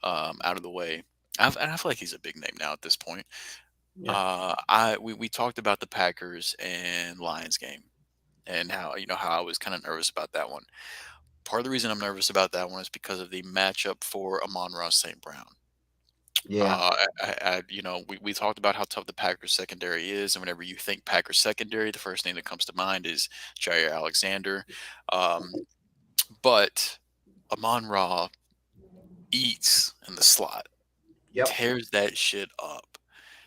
out of the way. And I feel like he's a big name now at this point. yeah, We talked about the Packers and Lions game and how I was kind of nervous about that one. Part of the reason I'm nervous about that one is because of the matchup for Amon-Ra St. Brown. yeah, We talked about how tough the Packers secondary is, and whenever you think Packers secondary, the first name that comes to mind is Jair Alexander. Um, but Amon-Ra eats in the slot, yep, tears that shit up.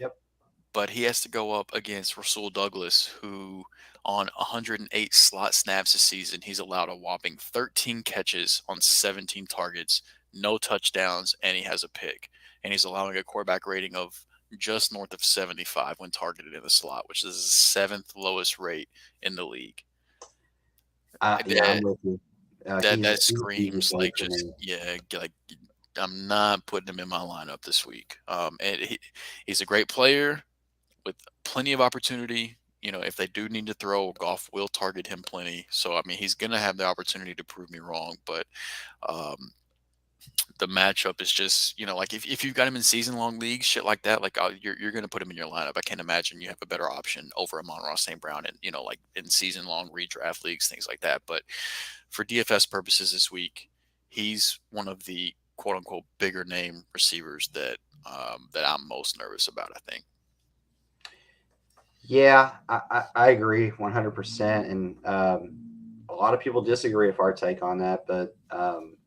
yep. But he has to go up against Rasul Douglas, who on 108 slot snaps this season, he's allowed a whopping 13 catches on 17 targets, no touchdowns, and he has a pick. And he's allowing a quarterback rating of just north of 75 when targeted in the slot, which is the seventh lowest rate in the league. Yeah, I'm That with you. that He's a easy screams play like for just, me. yeah, like I'm not putting him in my lineup this week. And he's a great player with plenty of opportunity. if they do need to throw, Goff will target him plenty. So I mean, he's gonna have the opportunity to prove me wrong, but um, the matchup is just, like if you've got him in season long leagues, shit like that, like you're gonna put him in your lineup. I can't imagine you have a better option over Amon-Ra St. Brown, and like in season long redraft leagues, things like that. But for DFS purposes this week, he's one of the quote unquote bigger name receivers that I'm most nervous about, I think. Yeah, I agree 100%. And a lot of people disagree with our take on that, but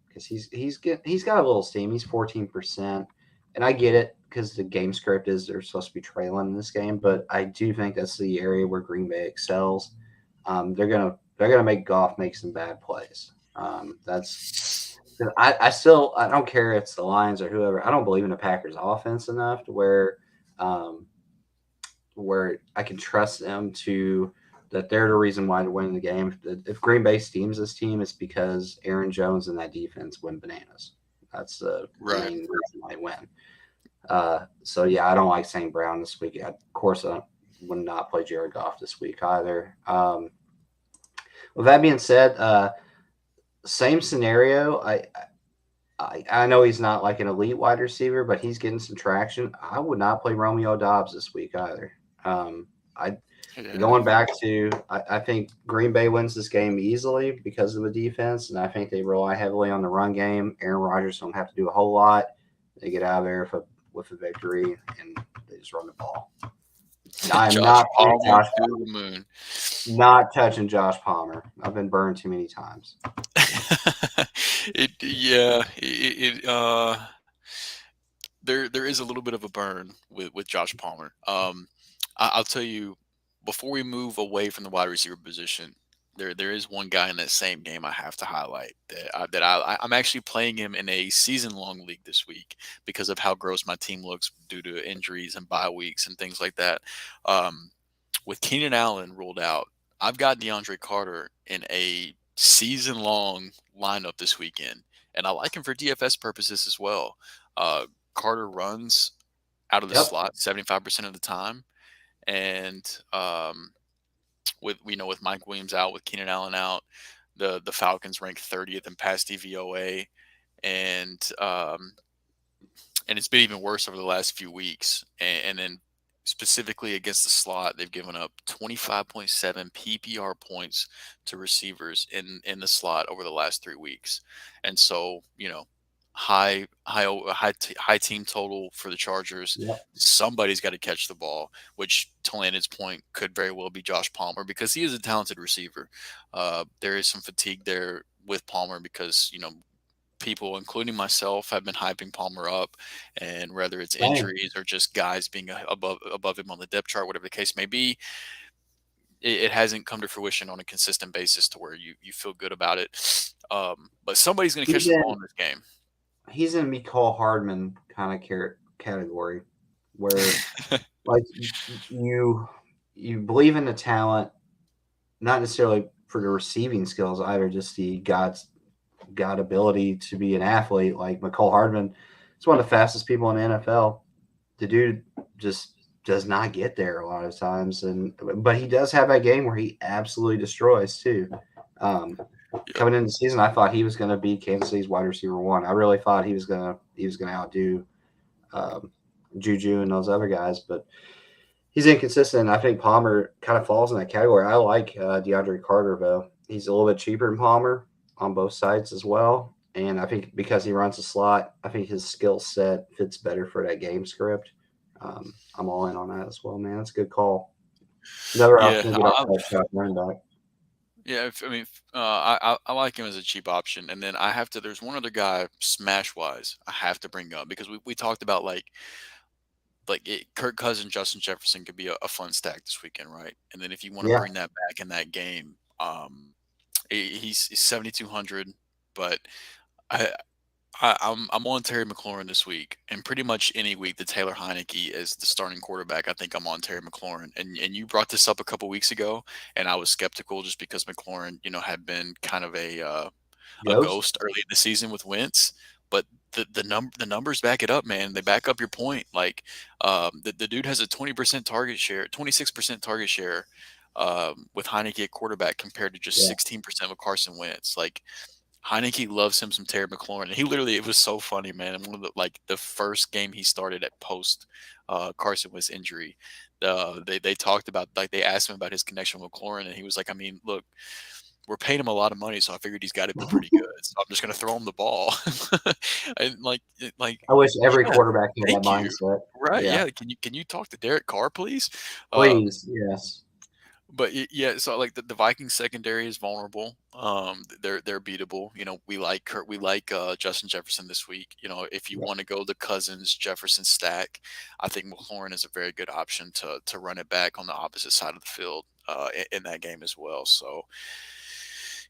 because he's got a little steam. He's 14%, and I get it because the game script is they're supposed to be trailing in this game. But I do think that's the area where Green Bay excels. They're gonna make Goff make some bad plays. That's I don't care if it's the Lions or whoever. I don't believe in the Packers offense enough to um, where I can trust them to that they're the reason why they're winning the game. If Green Bay steams this team, it's because Aaron Jones and that defense win bananas. That's the Right. main reason why they win. So yeah, I don't like St. Brown this week. Of course, I would not play Jared Goff this week either. With that being said, same scenario. I know he's not like an elite wide receiver, but he's getting some traction. I would not play Romeo Dobbs this week either. I Yeah. Going back to I think Green Bay wins this game easily because of the defense, and I think they rely heavily on the run game. Aaron Rodgers don't have to do a whole lot. They get out of there with a victory, and they just run the ball. I am Josh not playing Palmer Josh. to the moon. Not touching Josh Palmer. I've been burned too many times. Yeah, there is a little bit of a burn with Josh Palmer. I'll tell you, before we move away from the wide receiver position, there is one guy in that same game I have to highlight I'm actually playing him in a season long league this week because of how gross my team looks due to injuries and bye weeks and things like that. Um, with Keenan Allen ruled out, I've got DeAndre Carter in a season long lineup this weekend, and I like him for DFS purposes as well. Uh, Carter runs out of the Yep. slot 75% of the time, and with Mike Williams out, with Keenan Allen out, the Falcons rank 30th in pass DVOA, and it's been even worse over the last few weeks. And then specifically against the slot, they've given up 25.7 PPR points to receivers in the slot over the last 3 weeks. And so, high team total for the Chargers. Yep. Somebody's got to catch the ball, which to Landon's point could very well be Josh Palmer because he is a talented receiver. There is some fatigue there with Palmer because people, including myself, have been hyping Palmer up, and whether it's Same. injuries or just guys being above him on the depth chart, whatever the case may be, it hasn't come to fruition on a consistent basis to where you feel good about it. But somebody's going to catch He's the ball in in this game. he's in McCall Hardman kind of category where like you you believe in the talent, not necessarily for the receiving skills either, just the God ability to be an athlete. Like McCall Hardman, he's one of the fastest people in the NFL. The dude just does not get there a lot of times, and but he does have that game where he absolutely destroys too. Um, Yep. Coming into the season, I thought he was going to be Kansas City's wide receiver one. I really thought he was gonna outdo um, Juju and those other guys, but he's inconsistent. I think Palmer kind of falls in that category. I like DeAndre Carter though. He's a little bit cheaper than Palmer on both sides as well. And I think because he runs a slot, I think his skill set fits better for that game script. I'm all in on that as well, man. That's a good call. Another Yeah, option to get our touchdown running back. yeah. I mean, I like him as a cheap option, and then I have to. There's one other guy, smash wise, I have to bring up because we talked about Kirk Cousins, Justin Jefferson could be a fun stack this weekend, right? And then if you want to Yeah, bring that back in that game, he's 7,200, but I, I'm on Terry McLaurin this week, and pretty much any week that Taylor Heineke is the starting quarterback, I think I'm on Terry McLaurin. And you brought this up a couple weeks ago, and I was skeptical just because McLaurin, had been kind of a ghost. ghost early in the season with Wentz. But the numbers back it up, man. They back up your point. Like, the dude has a 20% target share, 26% target share, with Heineke at quarterback compared to just Yeah. 16% with Carson Wentz. Like, Heineke loves him some Terry McLaurin. And he literally, it was so funny, man. And one of the first game he started at post Carson Wentz injury, they talked about, like, they asked him about his connection with McLaurin, and he was like, I mean, look, we're paying him a lot of money, so I figured he's got to be pretty good. So I'm just going to throw him the ball. And I wish every yeah, quarterback had that thank you. mindset. Right? Yeah. Yeah. Can you talk to Derek Carr, please? Um, Please. Yes. but yeah, so like the Vikings secondary is vulnerable. They're beatable. You know, we like Justin Jefferson this week. You know, if you Yeah. want to go the Cousins Jefferson stack, I think McLaurin is a very good option to run it back on the opposite side of the field in that game as well. So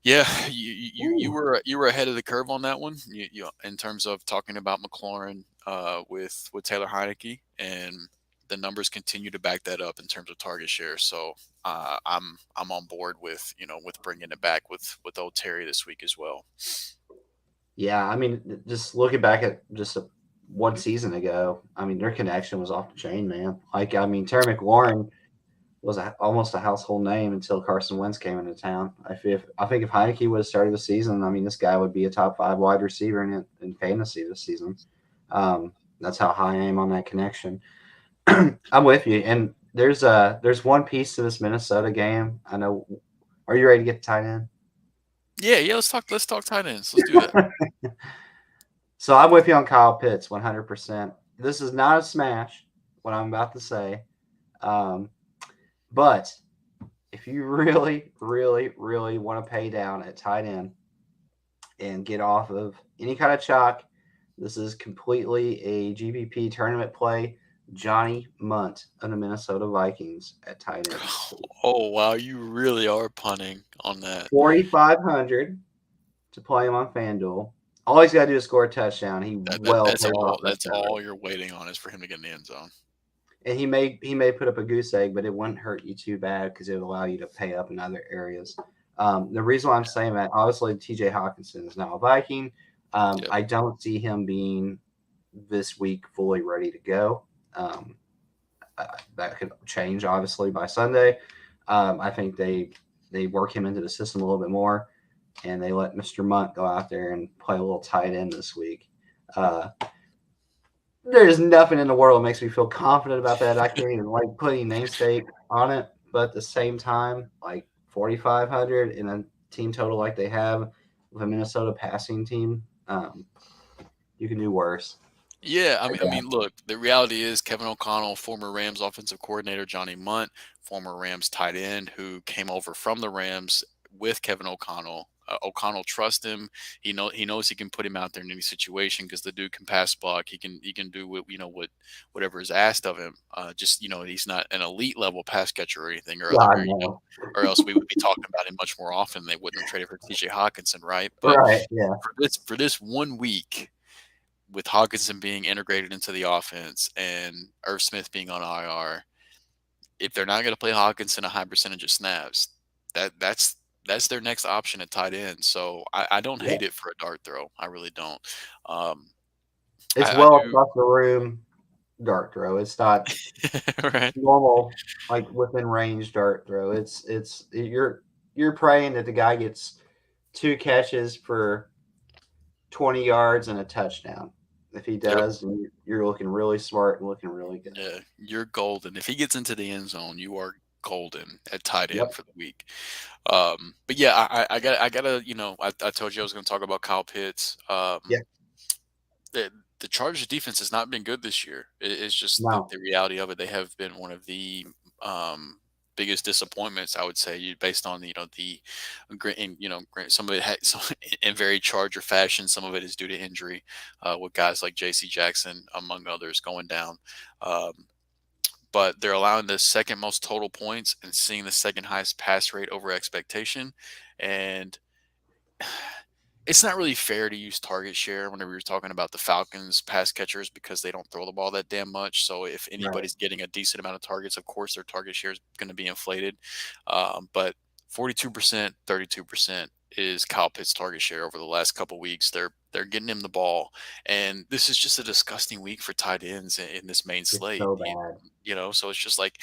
yeah, Ooh. you were ahead of the curve on that one. In terms of talking about McLaurin with Taylor Heineke, and the numbers continue to back that up in terms of target share. So I'm on board with with bringing it back with old Terry this week as well. Yeah. I mean, just looking back at just one season ago, I mean, their connection was off the chain, man. Like, I mean, Terry McLaurin was almost a household name until Carson Wentz came into town. I think if Heineke would have started the season, I mean, this guy would be a top 5 wide receiver in fantasy this season. That's how high I am on that connection. I'm with you. And there's one piece to this Minnesota game. I know. Are you ready to get tight end? Yeah, yeah. Let's talk tight ends. Let's do that. So I'm with you on Kyle Pitts 100%. This is not a smash, what I'm about to say. Um, but if you really, really, really want to pay down at tight end and get off of any kind of chalk, this is completely a GPP tournament play. Johnny Munt of the Minnesota Vikings at tight end. Oh wow, you really are punning on that. 4,500 to play him on FanDuel. All he's got to do is score a touchdown. He well That's pays all. off that That's salary. all you're waiting on is for him to get in the end zone. And he may put up a goose egg, but it wouldn't hurt you too bad because it would allow you to pay up in other areas. The reason why I'm saying that, obviously, T.J. Hawkinson is now a Viking. Yep. I don't see him being this week fully ready to go. Um, that could change obviously by Sunday. I think they work him into the system a little bit more, and they let Mr. Munt go out there and play a little tight end this week. Uh, there's nothing in the world that makes me feel confident about that. I can't even like putting namesake on it, but at the same time, like 4,500 in a team total like they have with a Minnesota passing team, you can do worse. Yeah, I I got mean, look, the reality is Kevin O'Connell, former Rams offensive coordinator, Johnny Munt, former Rams tight end who came over from the Rams with Kevin O'Connell. O'Connell trusts him. He knows he can put him out there in any situation because the dude can pass block. He can do whatever is asked of him. Just he's not an elite level pass catcher or anything, God no. or else we would be talking about him much more often. They wouldn't have traded for T.J. Hawkinson, right? But Right? Yeah. for this 1 week, with Hawkinson being integrated into the offense and Irv Smith being on IR, if they're not going to play Hawkinson a high percentage of snaps, that's their next option at tight end. So I don't Yeah. hate it for a dart throw. I really don't. Um, It's I well do. across the room dart throw. It's not Right. normal like within range dart throw. You're praying that the guy gets 2 catches for 20 yards and a touchdown. If he Yep. does, you're looking really smart and looking really good. Yeah. You're golden. If he gets into the end zone, you are golden at tight end Yep. for the week. But yeah, I gotta. I told you I was going to talk about Kyle Pitts. Yeah. The Chargers defense has not been good this year. It's just the, No. the reality of it. They have been one of the biggest disappointments, I would say, based on the and, some of it some, in very Charger fashion. Some of it is due to injury, with guys like J.C. Jackson, among others, going down. Um, but they're allowing the second most total points and seeing the second highest pass rate over expectation, and it's not really fair to use target share whenever you're talking about the Falcons pass catchers because they don't throw the ball that damn much. So if Right. anybody's getting a decent amount of targets, of course their target share is going to be inflated. But 42%, 32% is Kyle Pitts' target share over the last couple weeks. They're They're getting him the ball, and this is just a disgusting week for tight ends in this main It's slate. so bad. So it's just like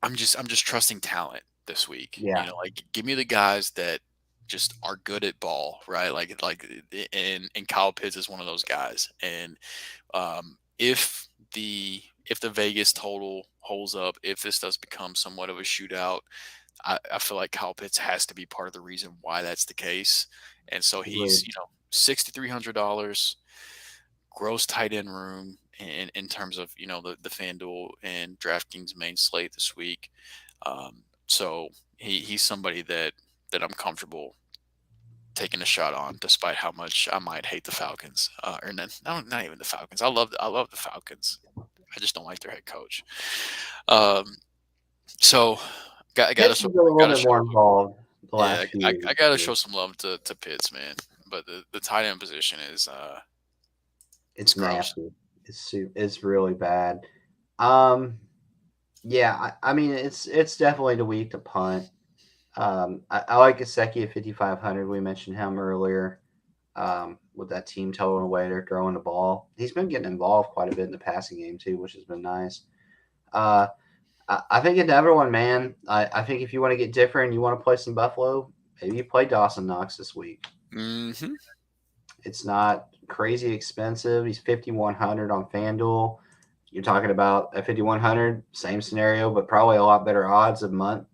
I'm just trusting talent this week. Yeah, Like give me the guys that just are good at ball, right? And Kyle Pitts is one of those guys. And if the Vegas total holds up, if this does become somewhat of a shootout, I feel like Kyle Pitts has to be part of the reason why that's the case. And so he's, agreed. $6,300 gross tight end room in terms of, the FanDuel and DraftKings main slate this week. So he's somebody that I'm comfortable taking a shot on, despite how much I might hate the Falcons. Or not even the Falcons. I love the Falcons. I just don't like their head coach. Um, so got to Pitts has been a little got to bit show. more involved the Yeah, last few I got to years. show some love to Pitts, man. But the tight end position is It's gross. nasty. It's really bad. Um, yeah, I mean it's definitely the week to punt. I like Gesicki at 5,500. We mentioned him earlier. With that team total away, they're throwing the ball. He's been getting involved quite a bit in the passing game too, which has been nice. Uh, I think it's everyone, man. I think if you want to get different, you want to play some Buffalo, maybe you play Dawson Knox this week. Hmm. It's not crazy expensive. He's 5,100 on FanDuel. You're talking about at 5,100, same scenario, but probably a lot better odds of months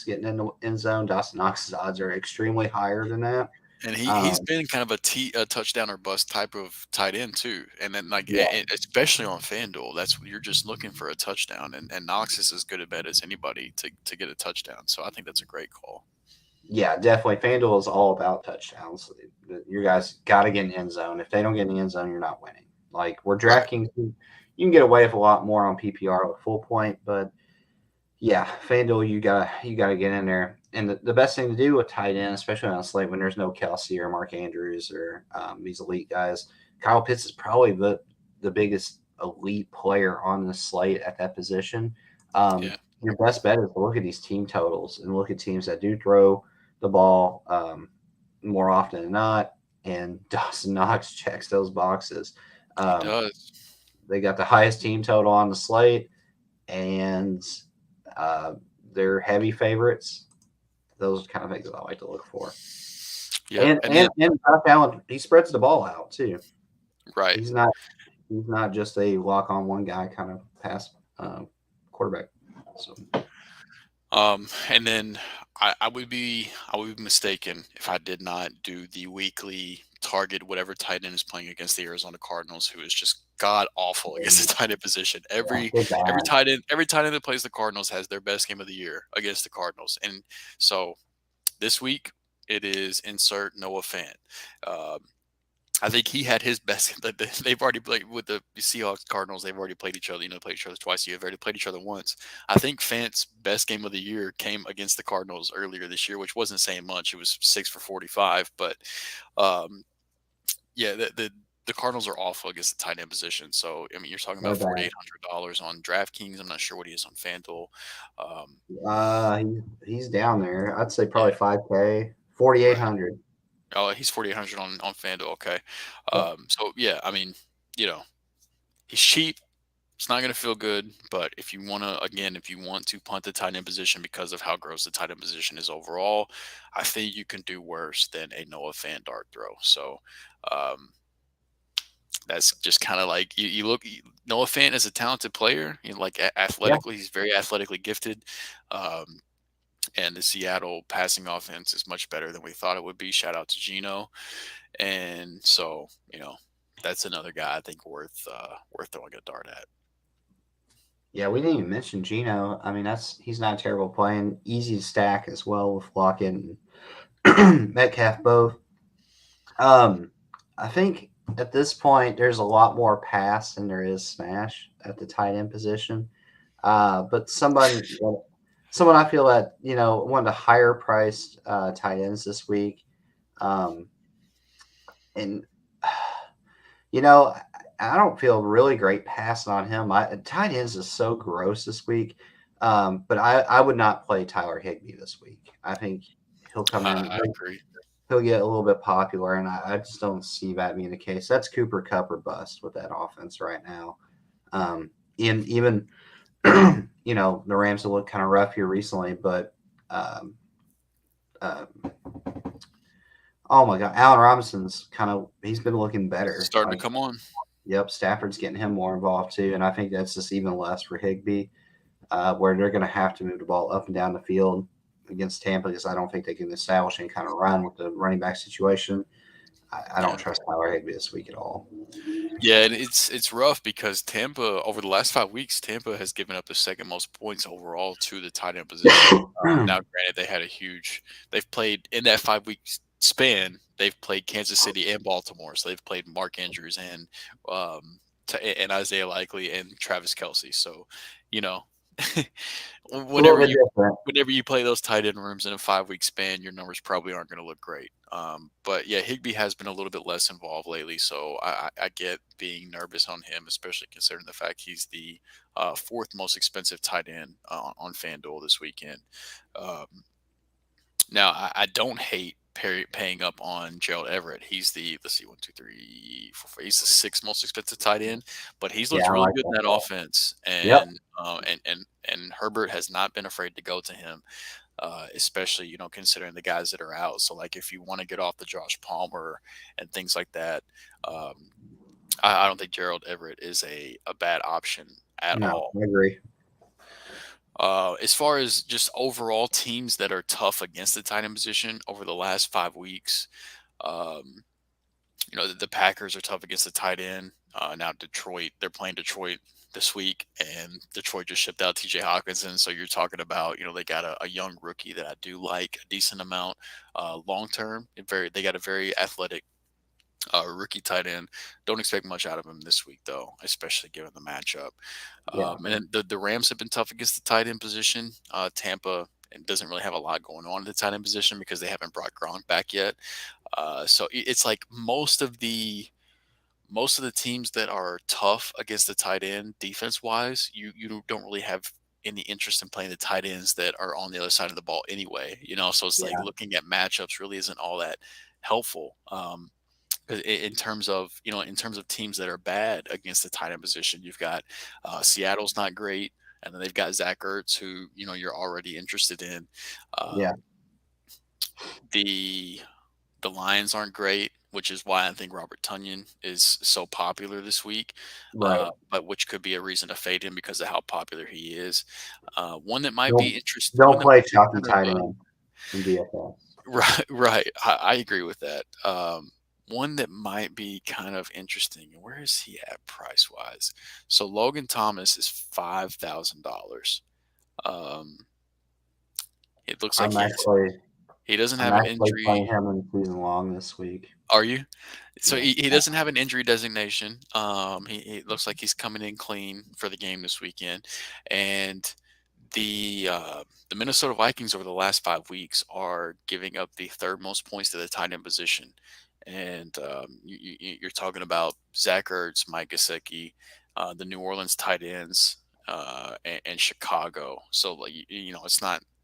getting in the end zone. Dawson Knox's odds are extremely higher than that. And he's Um, been kind of a touchdown or bust type of tight end too. And then yeah, especially on FanDuel, that's you're just looking for a touchdown, and Knox is as good a bet as anybody to get a touchdown. So I think that's a great call. yeah, definitely. FanDuel is all about touchdowns. Your guys got to get in the end zone. If they don't get in the end zone, you're not winning. Like we're Right. DraftKings, you can get away with a lot more on PPR with full point, but yeah, FanDuel, you gotta get in there. And the best thing to do with tight end, especially on a slate when there's no Kelsey or Mark Andrews or these elite guys, Kyle Pitts is probably the biggest elite player on the slate at that position. Yeah. Your best bet is to look at these team totals and look at teams that do throw the ball more often than not. And Dawson Knox checks those boxes. He Um, does. they got the highest team total on the slate, and uh, they're heavy favorites. Those are the kind of things that I like to look for. Yep. And And and then and Josh Allen, he spreads the ball out too. right. He's not he's not just a lock on one guy kind of pass quarterback. So And then I would be mistaken if I did not do the weekly target whatever tight end is playing against the Arizona Cardinals, who is just god awful against the tight end position. yeah, Every they're every bad. tight end that plays the Cardinals has their best game of the year against the Cardinals. And so this week it is insert Noah Fant. Um, I think he had his best. They've already played with the Seahawks Cardinals. They've already played each other. Played each other twice. You've already played each other once. I think Fant's best game of the year came against the Cardinals earlier this year, which wasn't saying much. It was 6 for 45, but um, yeah, the Cardinals are awful against the tight end position. So I mean, you're talking They're about bad. $4,800 on DraftKings. I'm not sure what he is on FanDuel. Um, He's down there. I'd say yeah, probably 5K, 4,800. right. hundred. Oh, he's 4,800 on FanDuel. Okay. Yep. So yeah, I mean, you know, he's cheap. It's not going to feel good, but if you want to punt the tight end position because of how gross the tight end position is overall, I think you can do worse than a Noah Fan dart throw. So um, that's just kind of like you look. Noah Fant is a talented player. Yeah. Athletically, he's very athletically gifted, um, and the Seattle passing offense is much better than we thought it would be. Shout out to Gino, and so that's another guy I think worth throwing a dart at. Yeah, we didn't even mention Gino. I mean, he's not terrible playing. Easy to stack as well with Lockett and Metcalf both. Um, I think at this point there's a lot more pass than there is smash at the tight end position. But someone I feel that one of the higher priced tight ends this week, um, and you know I don't feel really great passing on him. Tight ends is so gross this week. But I would not play Tyler Higbee this week. I think he'll come in. I agree. he'll get a little bit popular, and I just don't see that being the case. That's Cooper Cup or bust with that offense right now. And even the Rams have looked kind of rough here recently, but um, uh, oh my God, Allen Robinson's he's been looking better. Starting to Like, come on. yep, Stafford's getting him more involved too, and I think that's just even less for Higbee, where they're going to have to move the ball up and down the field against Tampa because I don't think they can establish any kind of run with the running back situation. I don't Yeah. trust Tyler Higbee this week at all. Yeah, and it's rough because Tampa over the last 5 weeks, Tampa has given up the second most points overall to the tight end position. Now, granted, they've played in that 5 week span. They've played Kansas City and Baltimore, so they've played Mark Andrews um, and Isaiah Likely and Travis Kelsey. So, you know, It's a little whenever bit you different. whenever you play those tight end rooms in a 5 week span, your numbers probably aren't going to look great. But yeah, Higby has been a little bit less involved lately, so I get being nervous on him, especially considering the fact he's the fourth most expensive tight end on FanDuel this weekend. Um, Now, I don't hate paying up on Gerald Everett. He's the let's see, one, two, three, four, five. He's the sixth most expensive tight end, but he's Yeah, looked I really like good in that that call. offense, Yep. and Herbert has not been afraid to go to him, especially considering the guys that are out. So like if you want to get off the Josh Palmer and things like that, um, I don't think Gerald Everett is a bad option at No, all. I agree. As far as just overall teams that are tough against the tight end position over the last 5 weeks, um, the Packers are tough against the tight end. Now Detroit, they're playing Detroit this week, and Detroit just shipped out T.J. Hawkinson. So you're talking about, they got a young rookie that I do like a decent amount. Long term, they got a very athletic rookie tight end. Don't expect much out of him this week, though, especially given the matchup. Yeah. And then the Rams have been tough against the tight end position. Tampa and doesn't really have a lot going on in the tight end position because they haven't brought Gronk back yet. So it's like most of the teams that are tough against the tight end defense wise, you don't really have any interest in playing the tight ends that are on the other side of the ball anyway. So it's like Yeah. looking at matchups really isn't all that helpful. 'Cause in terms of teams that are bad against the tight end position, you've got Seattle's not great, and then they've got Zach Ertz, who you're already interested in. Yeah. Um, the the Lions aren't great, which is why I think Robert Tunyon is so popular this week. Right. But which could be a reason to fade him because of how popular he is. One that might Don't be interest. One don't that play might be chalky kind of tight end in DFS. right, right. I agree with that. One that might be kind of interesting. Where is he at price wise? So Logan Thomas is $5,000. Um, it looks like I'm actually he doesn't I'm have an actually playing injury. him in season long this week. Are you? So Yeah. he doesn't have an injury designation. He looks like he's coming in clean for the game this weekend, and the Minnesota Vikings over the last 5 weeks are giving up the third most points to the tight end position, and you're talking about Zach Ertz, Mike Gesicki, the New Orleans tight ends, and Chicago. So like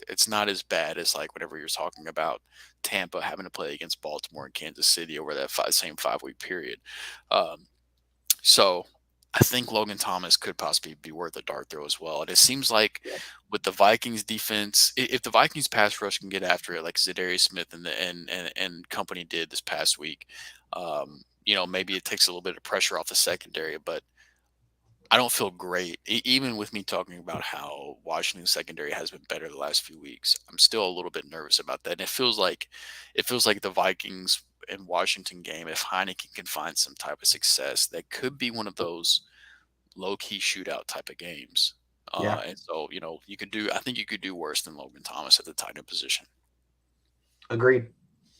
it's not as bad as like whenever you're talking about Tampa having to play against Baltimore and Kansas City over that same 5 week period. Um, so I think Logan Thomas could possibly be worth a dart throw as well. And it seems like with the Vikings defense, if the Vikings pass rush can get after it like Zadarius Smith and company did this past week, maybe it takes a little bit of pressure off the secondary, but I don't feel great. Even with me talking about how Washington's secondary has been better the last few weeks, I'm still a little bit nervous about that. And it feels like the Vikings and Washington game, if Heineken can find some type of success, that could be one of those low key shootout type of games. Yeah. And so, I think you could do worse than Logan Thomas at the tight end position. Agreed.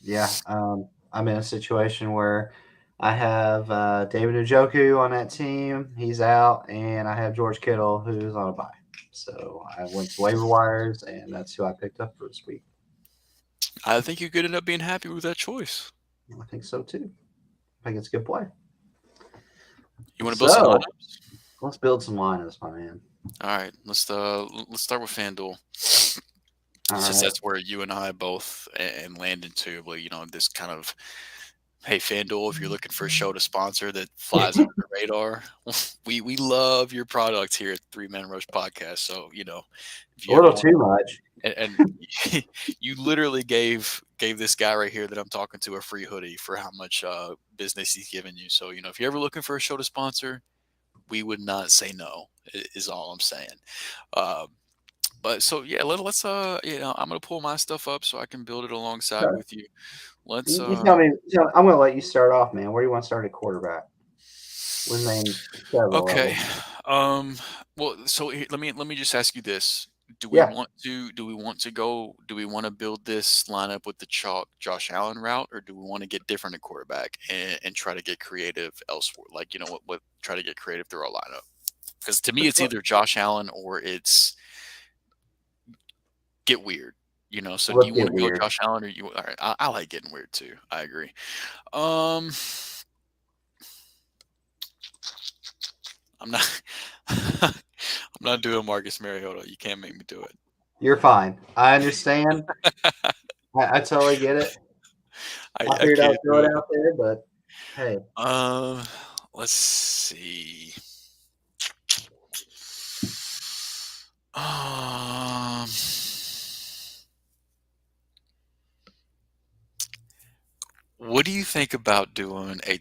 Yeah. I'm in a situation where I have David Njoku on that team. He's out, and I have George Kittle, who's on a bye. So I went to waiver wires, and that's who I picked up for this week. I think you could end up being happy with that choice. I think so too. I think it's a good play. You want to build some So lineups? let's build some lineups, my man. All right, let's start with FanDuel. All since right. that's where you and I both and landed to, well, this kind of, hey, FanDuel, if you're looking for a show to sponsor that flies under the radar, we love your product here at Three Man Rush Podcast. So if A you ever little want, too much. and you literally gave this guy right here that I'm talking to a free hoodie for how much business he's giving you. So if you're ever looking for a show to sponsor, we would not say no. Is all I'm saying. Um, but so yeah, let's I'm gonna pull my stuff up so I can build it alongside Okay. with you. Let's You tell me. I'm going to let you start off, man. Where do you want to start at quarterback? We've named several of Okay. them. Well, so let me just ask you this. Yeah. Do we want to build this lineup with the chalk Josh Allen route, or do we want to get different at quarterback and try to get creative elsewhere? Like, what try to get creative through our lineup? Because to me, it's either Josh Allen or it's get weird. So do Let's you want get to go weird. Josh Allen, or you? All right, I like getting weird too. I agree. Um, I'm not. I'm not doing Marcus Mariota. You can't make me do it. You're fine. I understand. I totally get it. I I figured I'd can't throw do it it. out there, but hey, Um, let's see. Um, what do you think about doing a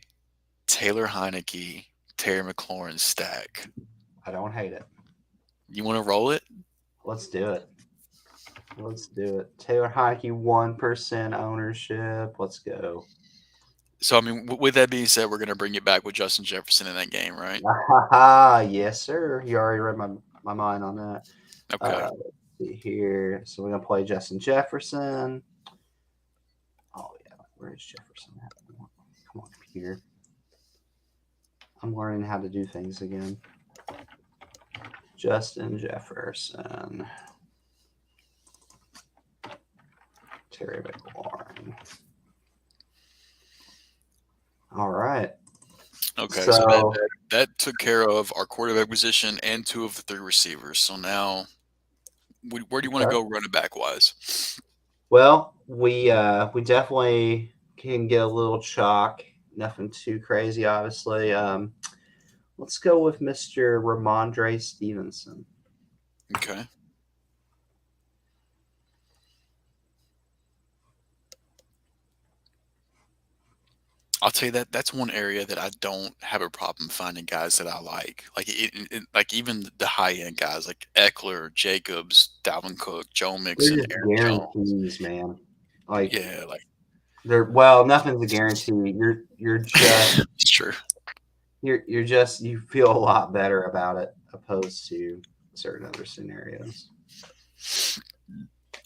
Taylor Heineke, Terry McLaurin stack? I don't hate it. You want to roll it? Let's do it. Let's do it. Taylor Heineke, 1% ownership. Let's go. So, I mean, with that being said, we're going to bring it back with Justin Jefferson in that game, right? Yes, sir. You already read my mind on that. Okay. Let's see here. So we're gonna play Justin Jefferson. Oh yeah, where is Jefferson at? Come on, computer. I'm learning how to do things again. Justin Jefferson. Terry McLaurin. All right. Okay. So that, So that that took care of our quarterback position and two of the three receivers. So now, where do you want to okay. go running back wise? Well, we definitely can get a little chalk. Nothing too crazy, obviously. Let's go with Mr. Ramondre Stevenson. Okay. I'll tell you that's one area that I don't have a problem finding guys that I like like even the high end guys like Eckler, Jacobs, Dalvin Cook, Joe They're Mixon, just Aaron Jones. guarantees, man. Like Yeah, like nothing's a guarantee. You're just it's true. you're just you feel a lot better about it opposed to certain other scenarios.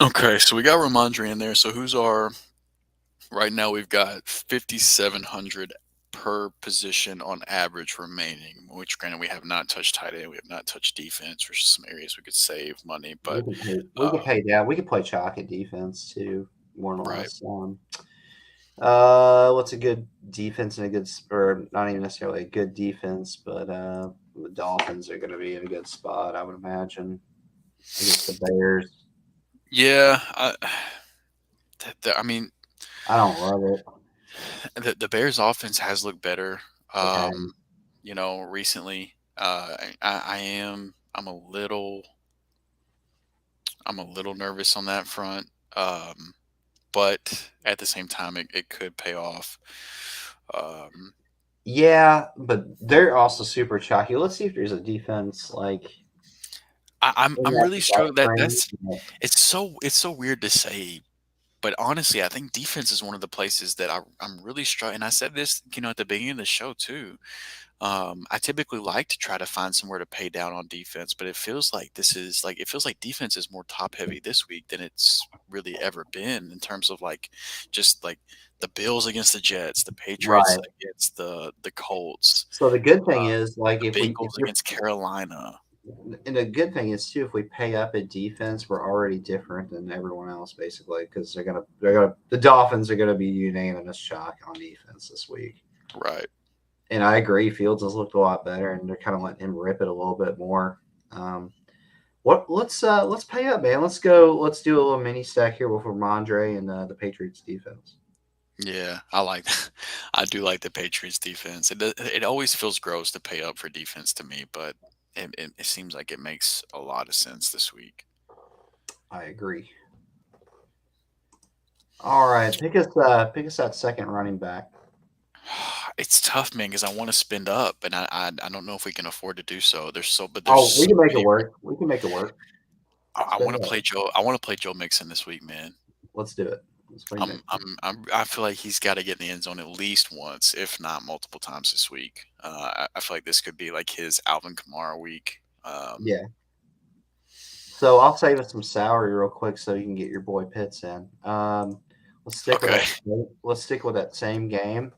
Okay, so we got Ramondre in there. So who's our right now? We've got 5,700 per position on average remaining. Which, granted, we have not touched tight end, we have not touched defense, which is some areas we could save money. But We can pay down. We can play chalk at defense too, more or right, less. What's a good defense and a good or not even necessarily a good defense, but the Dolphins are going to be in a good spot, I would imagine, against the Bears. yeah. I mean, I don't love it. the Bears offense has looked better, It has. recently. I am I'm a little nervous on that front. But at the same time it could pay off. Um, Yeah, but they're also super chalky. Let's see if there's a defense like in I'm that really that struggling that range. that's it's so weird to say, but honestly, I think defense is one of the places that I'm really struggling. And I said this, at the beginning of the show too. I typically like to try to find somewhere to pay down on defense, but it feels like defense is more top heavy this week than it's really ever been in terms of like just like the Bills against the Jets, the Patriots Right. against the Colts, So the good thing uh, is like the if Bengals we're against Carolina. and the good thing is too if we pay up at defense, we're already different than everyone else basically because they're gonna the Dolphins are gonna be unanimous chalk on defense this week. Right. And I agree, Fields has looked a lot better, and they're kind of letting him rip it a little bit more. Um, Let's pay up, man. Let's go. Let's do a little mini stack here with Ramondre and the Patriots defense. Yeah, I like I do like the Patriots defense. It always feels gross to pay up for defense to me, but it seems like it makes a lot of sense this week. I agree. All right, pick us that second running back. It's tough, man, because I want to spend up, and I don't know if we can afford to do so. There's Oh, we so can make it many. work. We can make it work. I Spend want to up. play Joe. I want to play Joe Mixon this week, man. Let's do it. Let's play Mixon. I feel like he's got to get in the end zone at least once, if not multiple times this week. I feel like this could be like his Alvin Kamara week. Yeah. So I'll save us some salary real quick so you can get your boy Pitts in. Let's stick with Okay. that. Let's stick with that same game,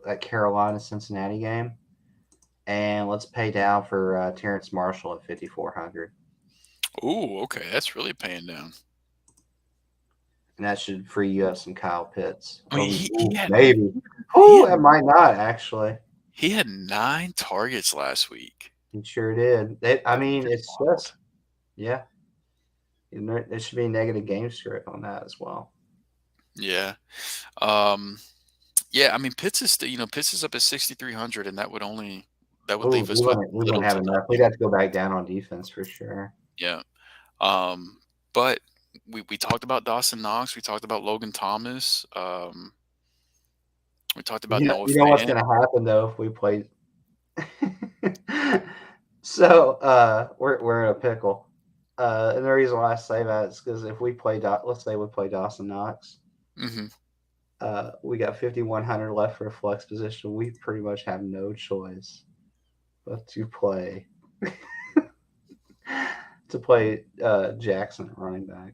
that Carolina Cincinnati game, and let's pay down for Terrence Marshall at 5,400, Ooh, okay. That's really paying down. and that should free you up some Kyle Pitts. I mean, Ooh, maybe. Ooh, it might not actually. he had 9 targets last week. He sure did. I mean, Pretty it's wild. just yeah. There should be a negative game script on that as well. Yeah. Um, yeah, I mean Pitts is Pitts is up at 6,300, and that would Oh, leave us with we little wouldn't to have enough. We'd nothing. have to go back down on defense for sure. Yeah. But we talked about Dawson Knox, we talked about Logan Thomas, we talked about Noah You know what's Fant. going to happen though if we play. So we're in a pickle, and the reason why I say that is because if we play, let's say we play Dawson Knox, Hmm. we got 5,100 left for a flex position. We pretty much have no choice but to play Jackson at running back.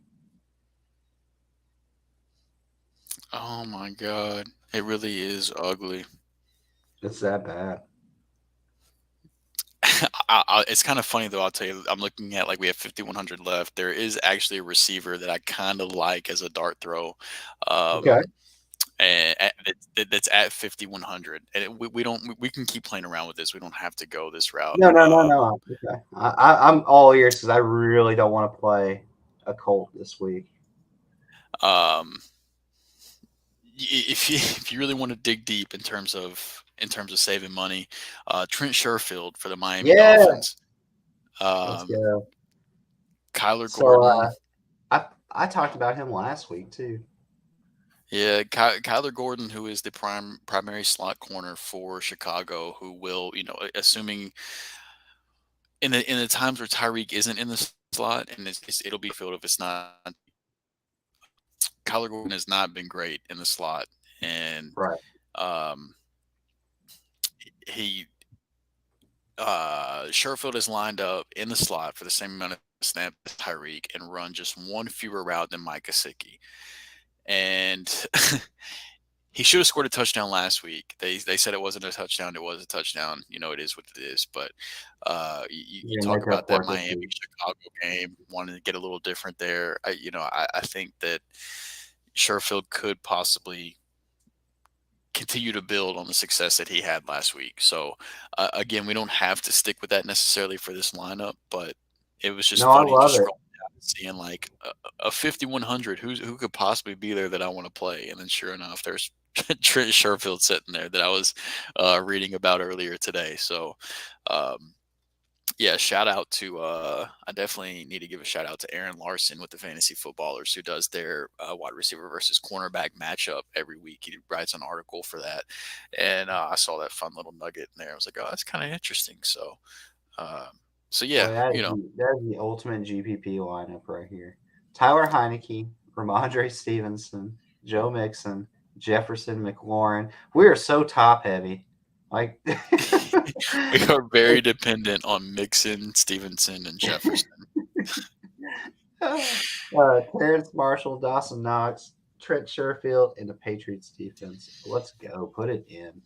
Oh my God, it really is ugly. It's that bad. It's kind of funny though. I'll tell you, I'm looking at like we have 5,100 left. There is actually a receiver that I kind of like as a dart throw. Okay. Um, and that's at 5,100, and we don't we can keep playing around with this. We don't have to go this route. No, no, no, no. Okay. I'm all ears because I really don't want to play a Colt this week. Um, if you really want to dig deep in terms of saving money, Trent Sherfield for the Miami Yeah, Dolphins, let's um, go. Kyler So Gordon. I talked about him last week too. Yeah, Kyler Gordon, who is the primary slot corner for Chicago, who will, assuming in the times where Tyreek isn't in the slot, and it'll be filled if it's not. Kyler Gordon has not been great in the slot, and Right. um, he Sherfield is lined up in the slot for the same amount of snaps as Tyreek and run just one fewer route than Mike Gesicki. And he should have scored a touchdown last week. They said it wasn't a touchdown. It was a touchdown. It is what it is. But you You're gonna talk make up about for that it this Miami week. Chicago game, wanting to get a little different there. I think that Sherfield could possibly continue to build on the success that he had last week. So again, we don't have to stick with that necessarily for this lineup, but it was just No, I funny love just it. scrolling down and seeing like a 5,100. Who could possibly be there that I want to play? And then sure enough, there's Trent Sherfield sitting there that I was reading about earlier today. So um, yeah, shout out to I definitely need to give a shout out to Aaron Larson with the Fantasy Footballers, who does their wide receiver versus cornerback matchup every week. He writes an article for that, and I saw that fun little nugget in there. I was like, oh, that's kind of interesting. Um, so Boy, yeah, that is the ultimate GPP lineup right here. Tyler Heineke, Ramondre Stevenson, Joe Mixon, Jefferson McLaurin. We are so top heavy. Like we are very dependent on Mixon, Stevenson, and Jefferson. Terrence Marshall, Dawson Knox, Trent Sherfield, and the Patriots defense. Let's go. Put it in.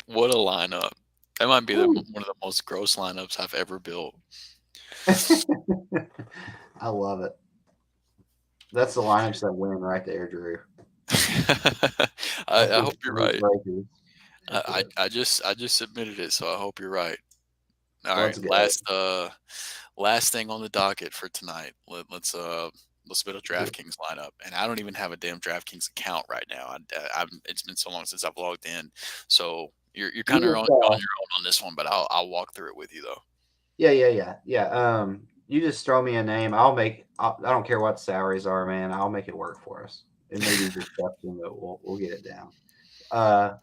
What a lineup! That might be Woo. one of the most gross lineups I've ever built. I love it. That's the lineups that win right there, Drew. I hope you're right. Breakers. That's I, it. I I just submitted it, so I hope you're right. All right, Let's go. last thing on the docket for tonight. Let's build a DraftKings lineup, and I don't even have a damn DraftKings account right now. It's been so long since I've logged in, so you're You kind of on just your own on this one, but I'll walk through it with you though. yeah. You just throw me a name. I don't care what salaries are, man. I'll make it work for us. It may be disgusting, but we'll get it down. Uh,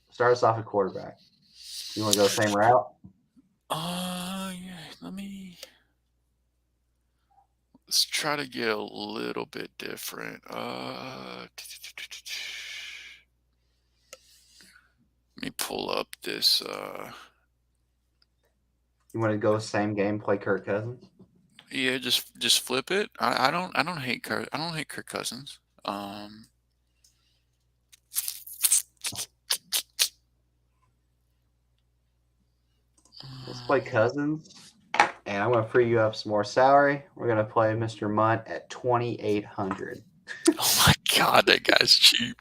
Start us off at quarterback. You want to go the same route? Yeah, let's try to get a little bit different. Let me pull up this. You want to go same game, play Kirk Cousins? Yeah, just flip it. I don't hate Kirk Cousins. Let's play Cousins, and I'm going to free you up some more salary. We're going to play Mr. Munt at 2,800. Oh my God, that guy's cheap.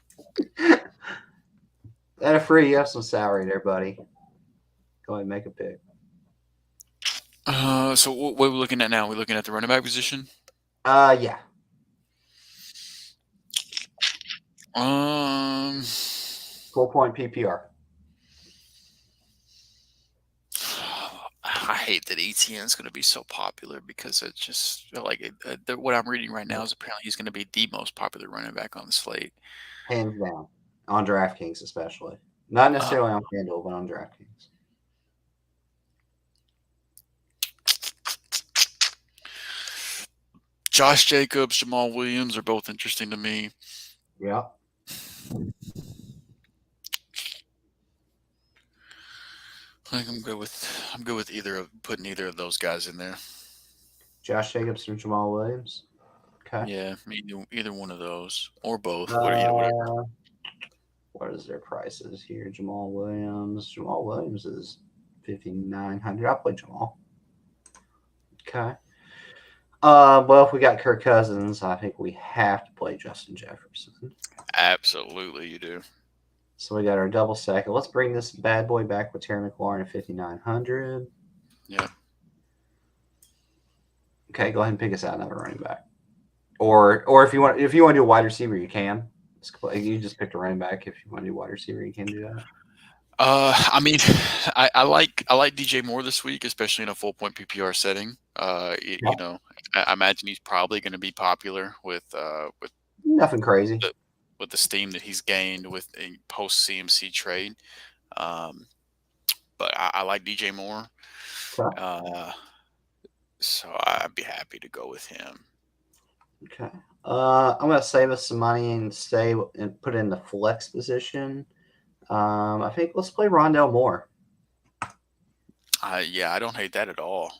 That'll free you up some salary there, buddy. Go ahead and make a pick. So what are we looking at now? We're looking at the running back position. Yeah. 4-point PPR. I hate that ETN is going to be so popular because it's just like what I'm reading right now is apparently he's going to be the most popular running back on the slate. Hands down. On DraftKings, especially. Not Uh, necessarily on FanDuel, but on DraftKings. Josh Jacobs, Jamal Williams are both interesting to me. Yeah. I think I'm good with putting either of those guys in there. Josh Jacobs and Jamal Williams. Okay. Yeah, either one of those or both. Whatever. Uh, what is their prices here? Jamal Williams. Jamal Williams is 5,900. I'll play Jamal. Okay. Well, if we got Kirk Cousins, I think we have to play Justin Jefferson. Absolutely, you do. So we got our double second. Let's bring this bad boy back with Terry McLaurin at 5,900. Yeah. Okay, go ahead and pick us out another running back. Or if you want to do a wide receiver, you can. You just picked a running back. If you want to do wide receiver, you can do that. I mean, I like DJ Moore this week, especially in a full point PPR setting. You know, I imagine he's probably going to be popular with Nothing crazy. With the steam that he's gained with a post CMC trade. But I like DJ Moore, Okay. so I'd be happy to go with him. Okay. I'm gonna save us some money and stay and put in the flex position. I think let's play Rondell Moore. Yeah, I don't hate that at all.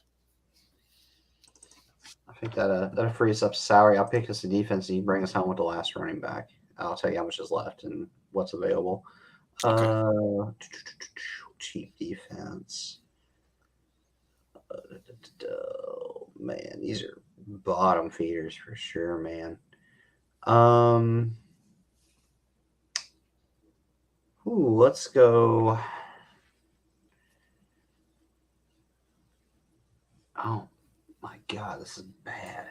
I think that'll free us up salary. I'll pick us a defense and you bring us home with the last running back. I'll tell you how much is left and what's available. Okay. Cheap defense. Man, these are bottom feeders for sure, man. Let's go. Oh my God, this is bad.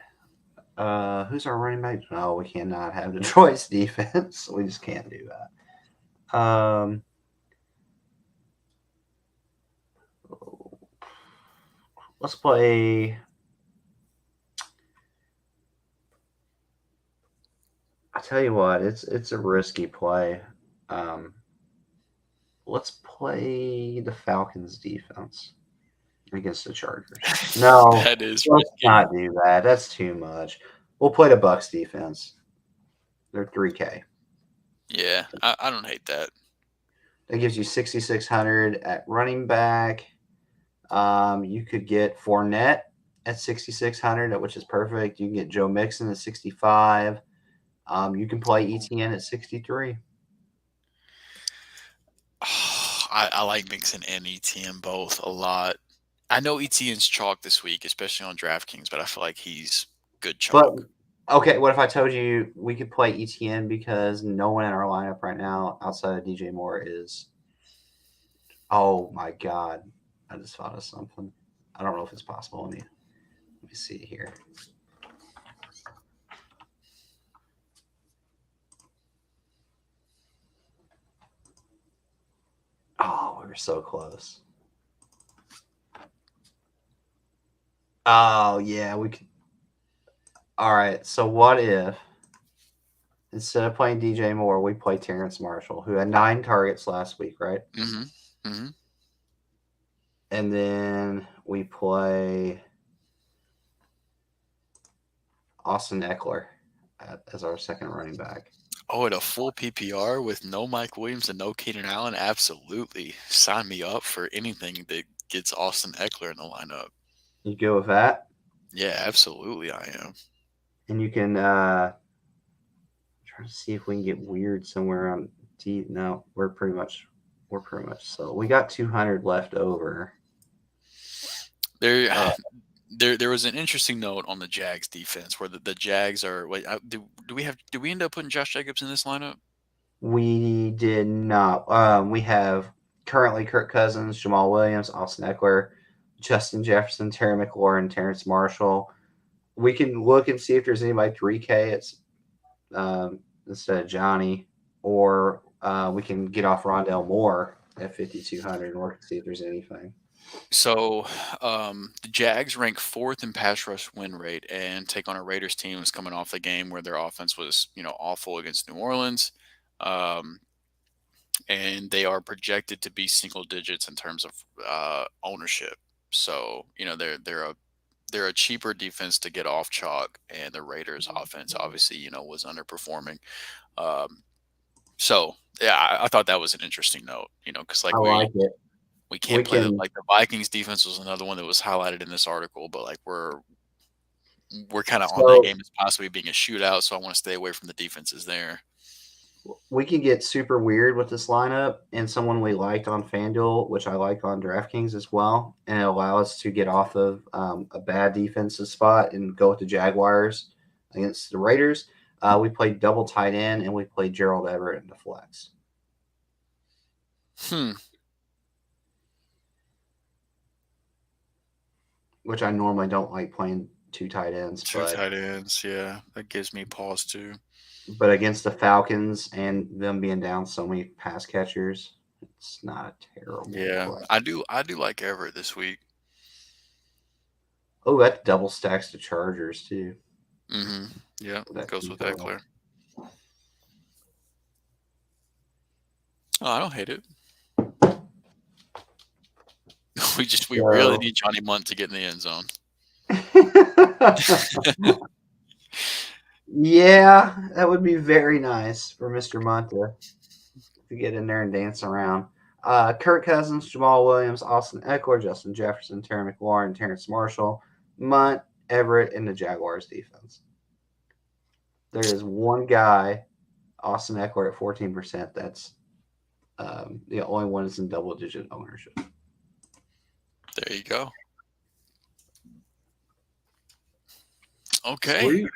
Who's our running back? No, we cannot have Detroit's defense. We just can't do that. Let's play. I tell you what, it's a risky play. Let's play the Falcons defense against the Chargers. No, That is let's risky. not do that. That's too much. We'll play the Bucks defense. They're 3K. Yeah, I don't hate that. That gives you 6,600 at running back. You could get Fournette at 6,600, which is perfect. You can get Joe Mixon at 65. You can play ETN at 63. I like Mixon and ETN both a lot. I know ETN's chalk this week, especially on DraftKings, but I feel like he's good chalk. But okay, what if I told you we could play ETN because no one in our lineup right now outside of DJ Moore is. Oh my God. I just thought of something. I don't know if it's possible on you. Let me see here. Oh, we were so close. Oh yeah, we could. All right. So what if instead of playing DJ Moore, we play Terrence Marshall, who had 9 targets last week, right? Mm-hmm. Mm-hmm. And then we play Austin Eckler as our second running back. Oh, at a full PPR with no Mike Williams and no Keenan Allen? Absolutely. Sign me up for anything that gets Austin Eckler in the lineup. You go with that, Yeah, absolutely I am. and you can try to see if we can get weird somewhere on D. No, we're pretty much so we got 200 left over. There Uh, there was an interesting note on the Jags defense where the Jags are wait, do we end up putting Josh Jacobs in this lineup? we did not. We have currently Kirk Cousins, Jamal Williams, Austin Eckler, Justin Jefferson, Terry McLaurin, Terrence Marshall. We can look and see if there's anybody 3K. It's instead of Johnny, or we can get off Rondell Moore at 5,200 and work and see if there's anything. So, the Jags rank fourth in pass rush win rate and take on a Raiders team that's coming off the game where their offense was, awful against New Orleans. Um, and they are projected to be single digits in terms of ownership. So, they're a cheaper defense to get off chalk, and the Raiders offense obviously, was underperforming. Um, so yeah, I thought that was an interesting note, because I like like it. we We can't play can. like the Vikings defense was another one that was highlighted in this article, but like we're kind of on that So game as possibly being a shootout, so I want to stay away from the defenses there. we can get super weird with this lineup and someone we liked on FanDuel, which I like on DraftKings as well, and it allow us to get off of a bad defensive spot and go with the Jaguars against the Raiders. We played double tight end and we played Gerald Everett in the flex, Hmm. which I normally don't like playing two tight ends, Two but tight ends, yeah, that gives me pause too. against the Falcons and them being down so many pass catchers, it's not a terrible Yeah, play. I do like Everett this week. Oh, that double stacks the Chargers too. Mm-hmm. Yeah, That goes two with total. Eckler. Oh, I don't hate it. We really So need Johnny Munt to get in the end zone. yeah, that would be very nice for Mr. Munta to get in there and dance around. Kirk Cousins, Jamal Williams, Austin Eckler, Justin Jefferson, Terry McLaurin, Terrence Marshall, Munt, Everett, and the Jaguars defense. There is one guy, Austin Eckler at 14%. That's the only one that's in double digit ownership. There you go. Okay. Sweet.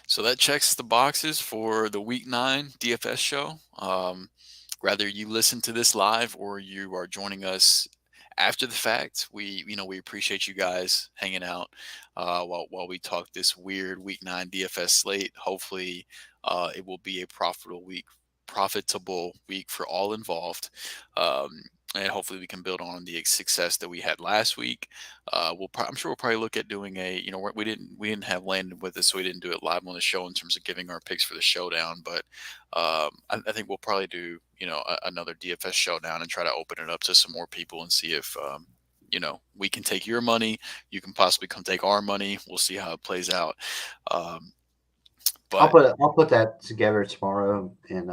So that checks the boxes for the week 9 DFS show. Whether you listen to this live or you are joining us after the fact, we appreciate you guys hanging out while we talk this weird week 9 DFS slate. Hopefully, it will be a profitable week for all involved. Um, and hopefully we can build on the success that we had last week. I'm sure we'll probably look at doing we didn't have Landon with us, so we didn't do it live on the show in terms of giving our picks for the showdown. But I think we'll probably do another DFS showdown and try to open it up to some more people and see if we can take your money, you can possibly come take our money. We'll see how it plays out. Um, but I'll put that together tomorrow, and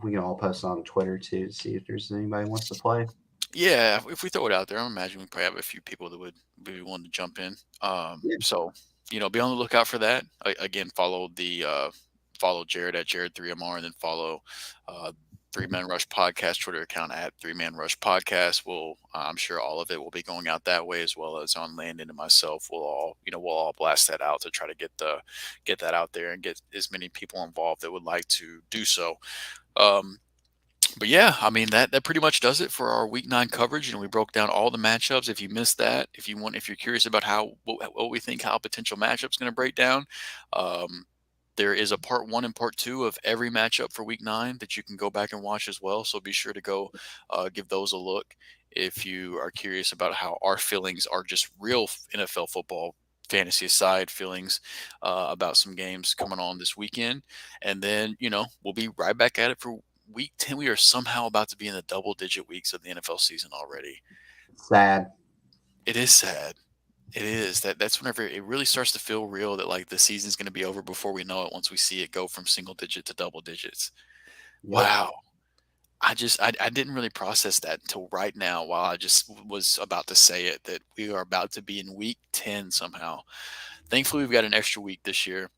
we can all post on Twitter too to see if there's anybody who wants to play. yeah, if we throw it out there, I imagine we probably have a few people that would be willing to jump in. Yeah. So be on the lookout for that. Again, follow Jared at Jared3MR, and then follow uh, Three Man Rush Podcast Twitter account at Three Man Rush Podcast. I'm sure all of it will be going out that way, as well as on Landon and myself. We'll all blast that out to try to get that out there and get as many people involved that would like to do so. Um, But yeah, I mean that pretty much does it for our week 9 coverage. We broke down all the matchups. If you missed that, if you're curious about what we think how a potential matchup's going to break down, um, there is a part 1 and part 2 of every matchup for week 9 that you can go back and watch as well. So be sure to go give those a look if you are curious about how our feelings are, just real NFL football fantasy aside feelings about some games coming on this weekend. And then, we'll be right back at it for week 10. We are somehow about to be in the double digit weeks of the NFL season already. Sad. It is sad. It is. That's whenever it really starts to feel real that like the season's going to be over before we know it, once we see it go from single digit to double digits. Yep. Wow. I didn't really process that until right now, while I just was about to say it, that we are about to be in week 10 somehow. Thankfully we've got an extra week this year.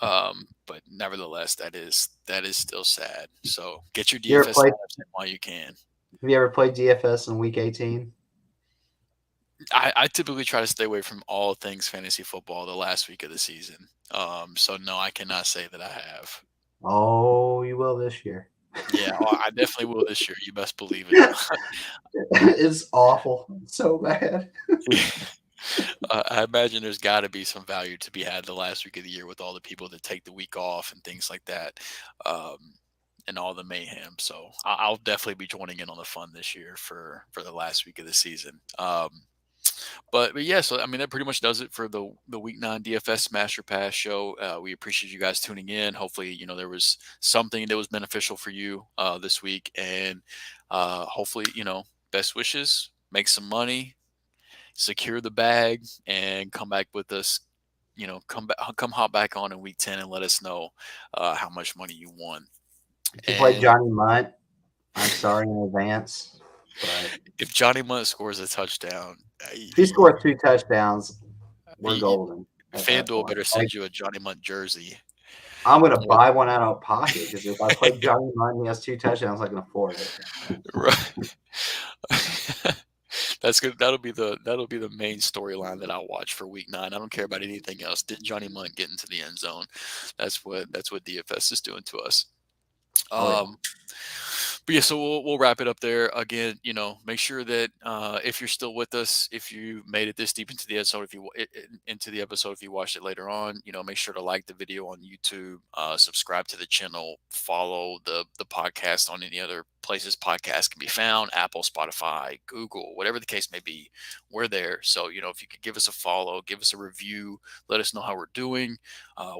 But nevertheless, that is still sad. So get your You ever DFS played? lives in while you can. Have you ever played DFS in Week 18? I typically try to stay away from all things fantasy football the last week of the season. So no, I cannot say that I have. Oh, you will this year. Yeah, I definitely will this year. You best believe it. It's awful. It's so bad. I imagine there's got to be some value to be had the last week of the year with all the people that take the week off and things like that, um, and all the mayhem. So I'll definitely be joining in on the fun this year for the last week of the season. But yeah, so I mean that pretty much does it for the week 9 DFS Master Pass show. We appreciate you guys tuning in. Hopefully, there was something that was beneficial for you this week, and hopefully, best wishes, make some money, secure the bag, and come back with us. Come hop back on in week 10 and let us know how much money you won. If you play And Johnny Munt, I'm sorry in advance, but if Johnny Munt scores a touchdown, if he scores 2 touchdowns, we're golden at that FanDuel point. better Like, send you a Johnny Munt jersey. I'm gonna buy one out of pocket because if I play Johnny Munt and he has 2 touchdowns, I can afford it. Right. That's good. That'll be the main storyline that I'll watch for week 9. I don't care about anything else. Did Johnny Munt get into the end zone? That's what DFS is doing to us. Oh yeah. Um, but yeah, so we'll wrap it up there. Again, make sure that if you're still with us, if you made it this deep into the episode, into the episode, if you watched it later on, make sure to like the video on YouTube, subscribe to the channel, follow the podcast on any other places podcasts can be found, Apple, Spotify, Google, whatever the case may be. We're there. So if you could give us a follow, give us a review, let us know how we're doing.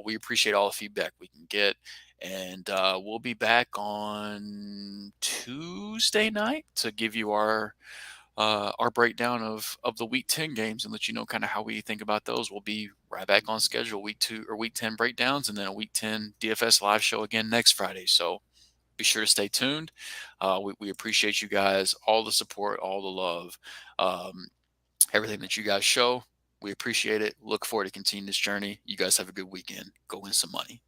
We appreciate all the feedback we can get. And we'll be back on Tuesday night to give you our breakdown of the week 10 games and let you know kind of how we think about those. We'll be right back on schedule, week 2 or week 10 breakdowns, and then a week 10 DFS live show again next Friday. So be sure to stay tuned. We appreciate you guys, all the support, all the love, um, everything that you guys show. We appreciate it. Look forward to continuing this journey. You guys have a good weekend. Go win some money.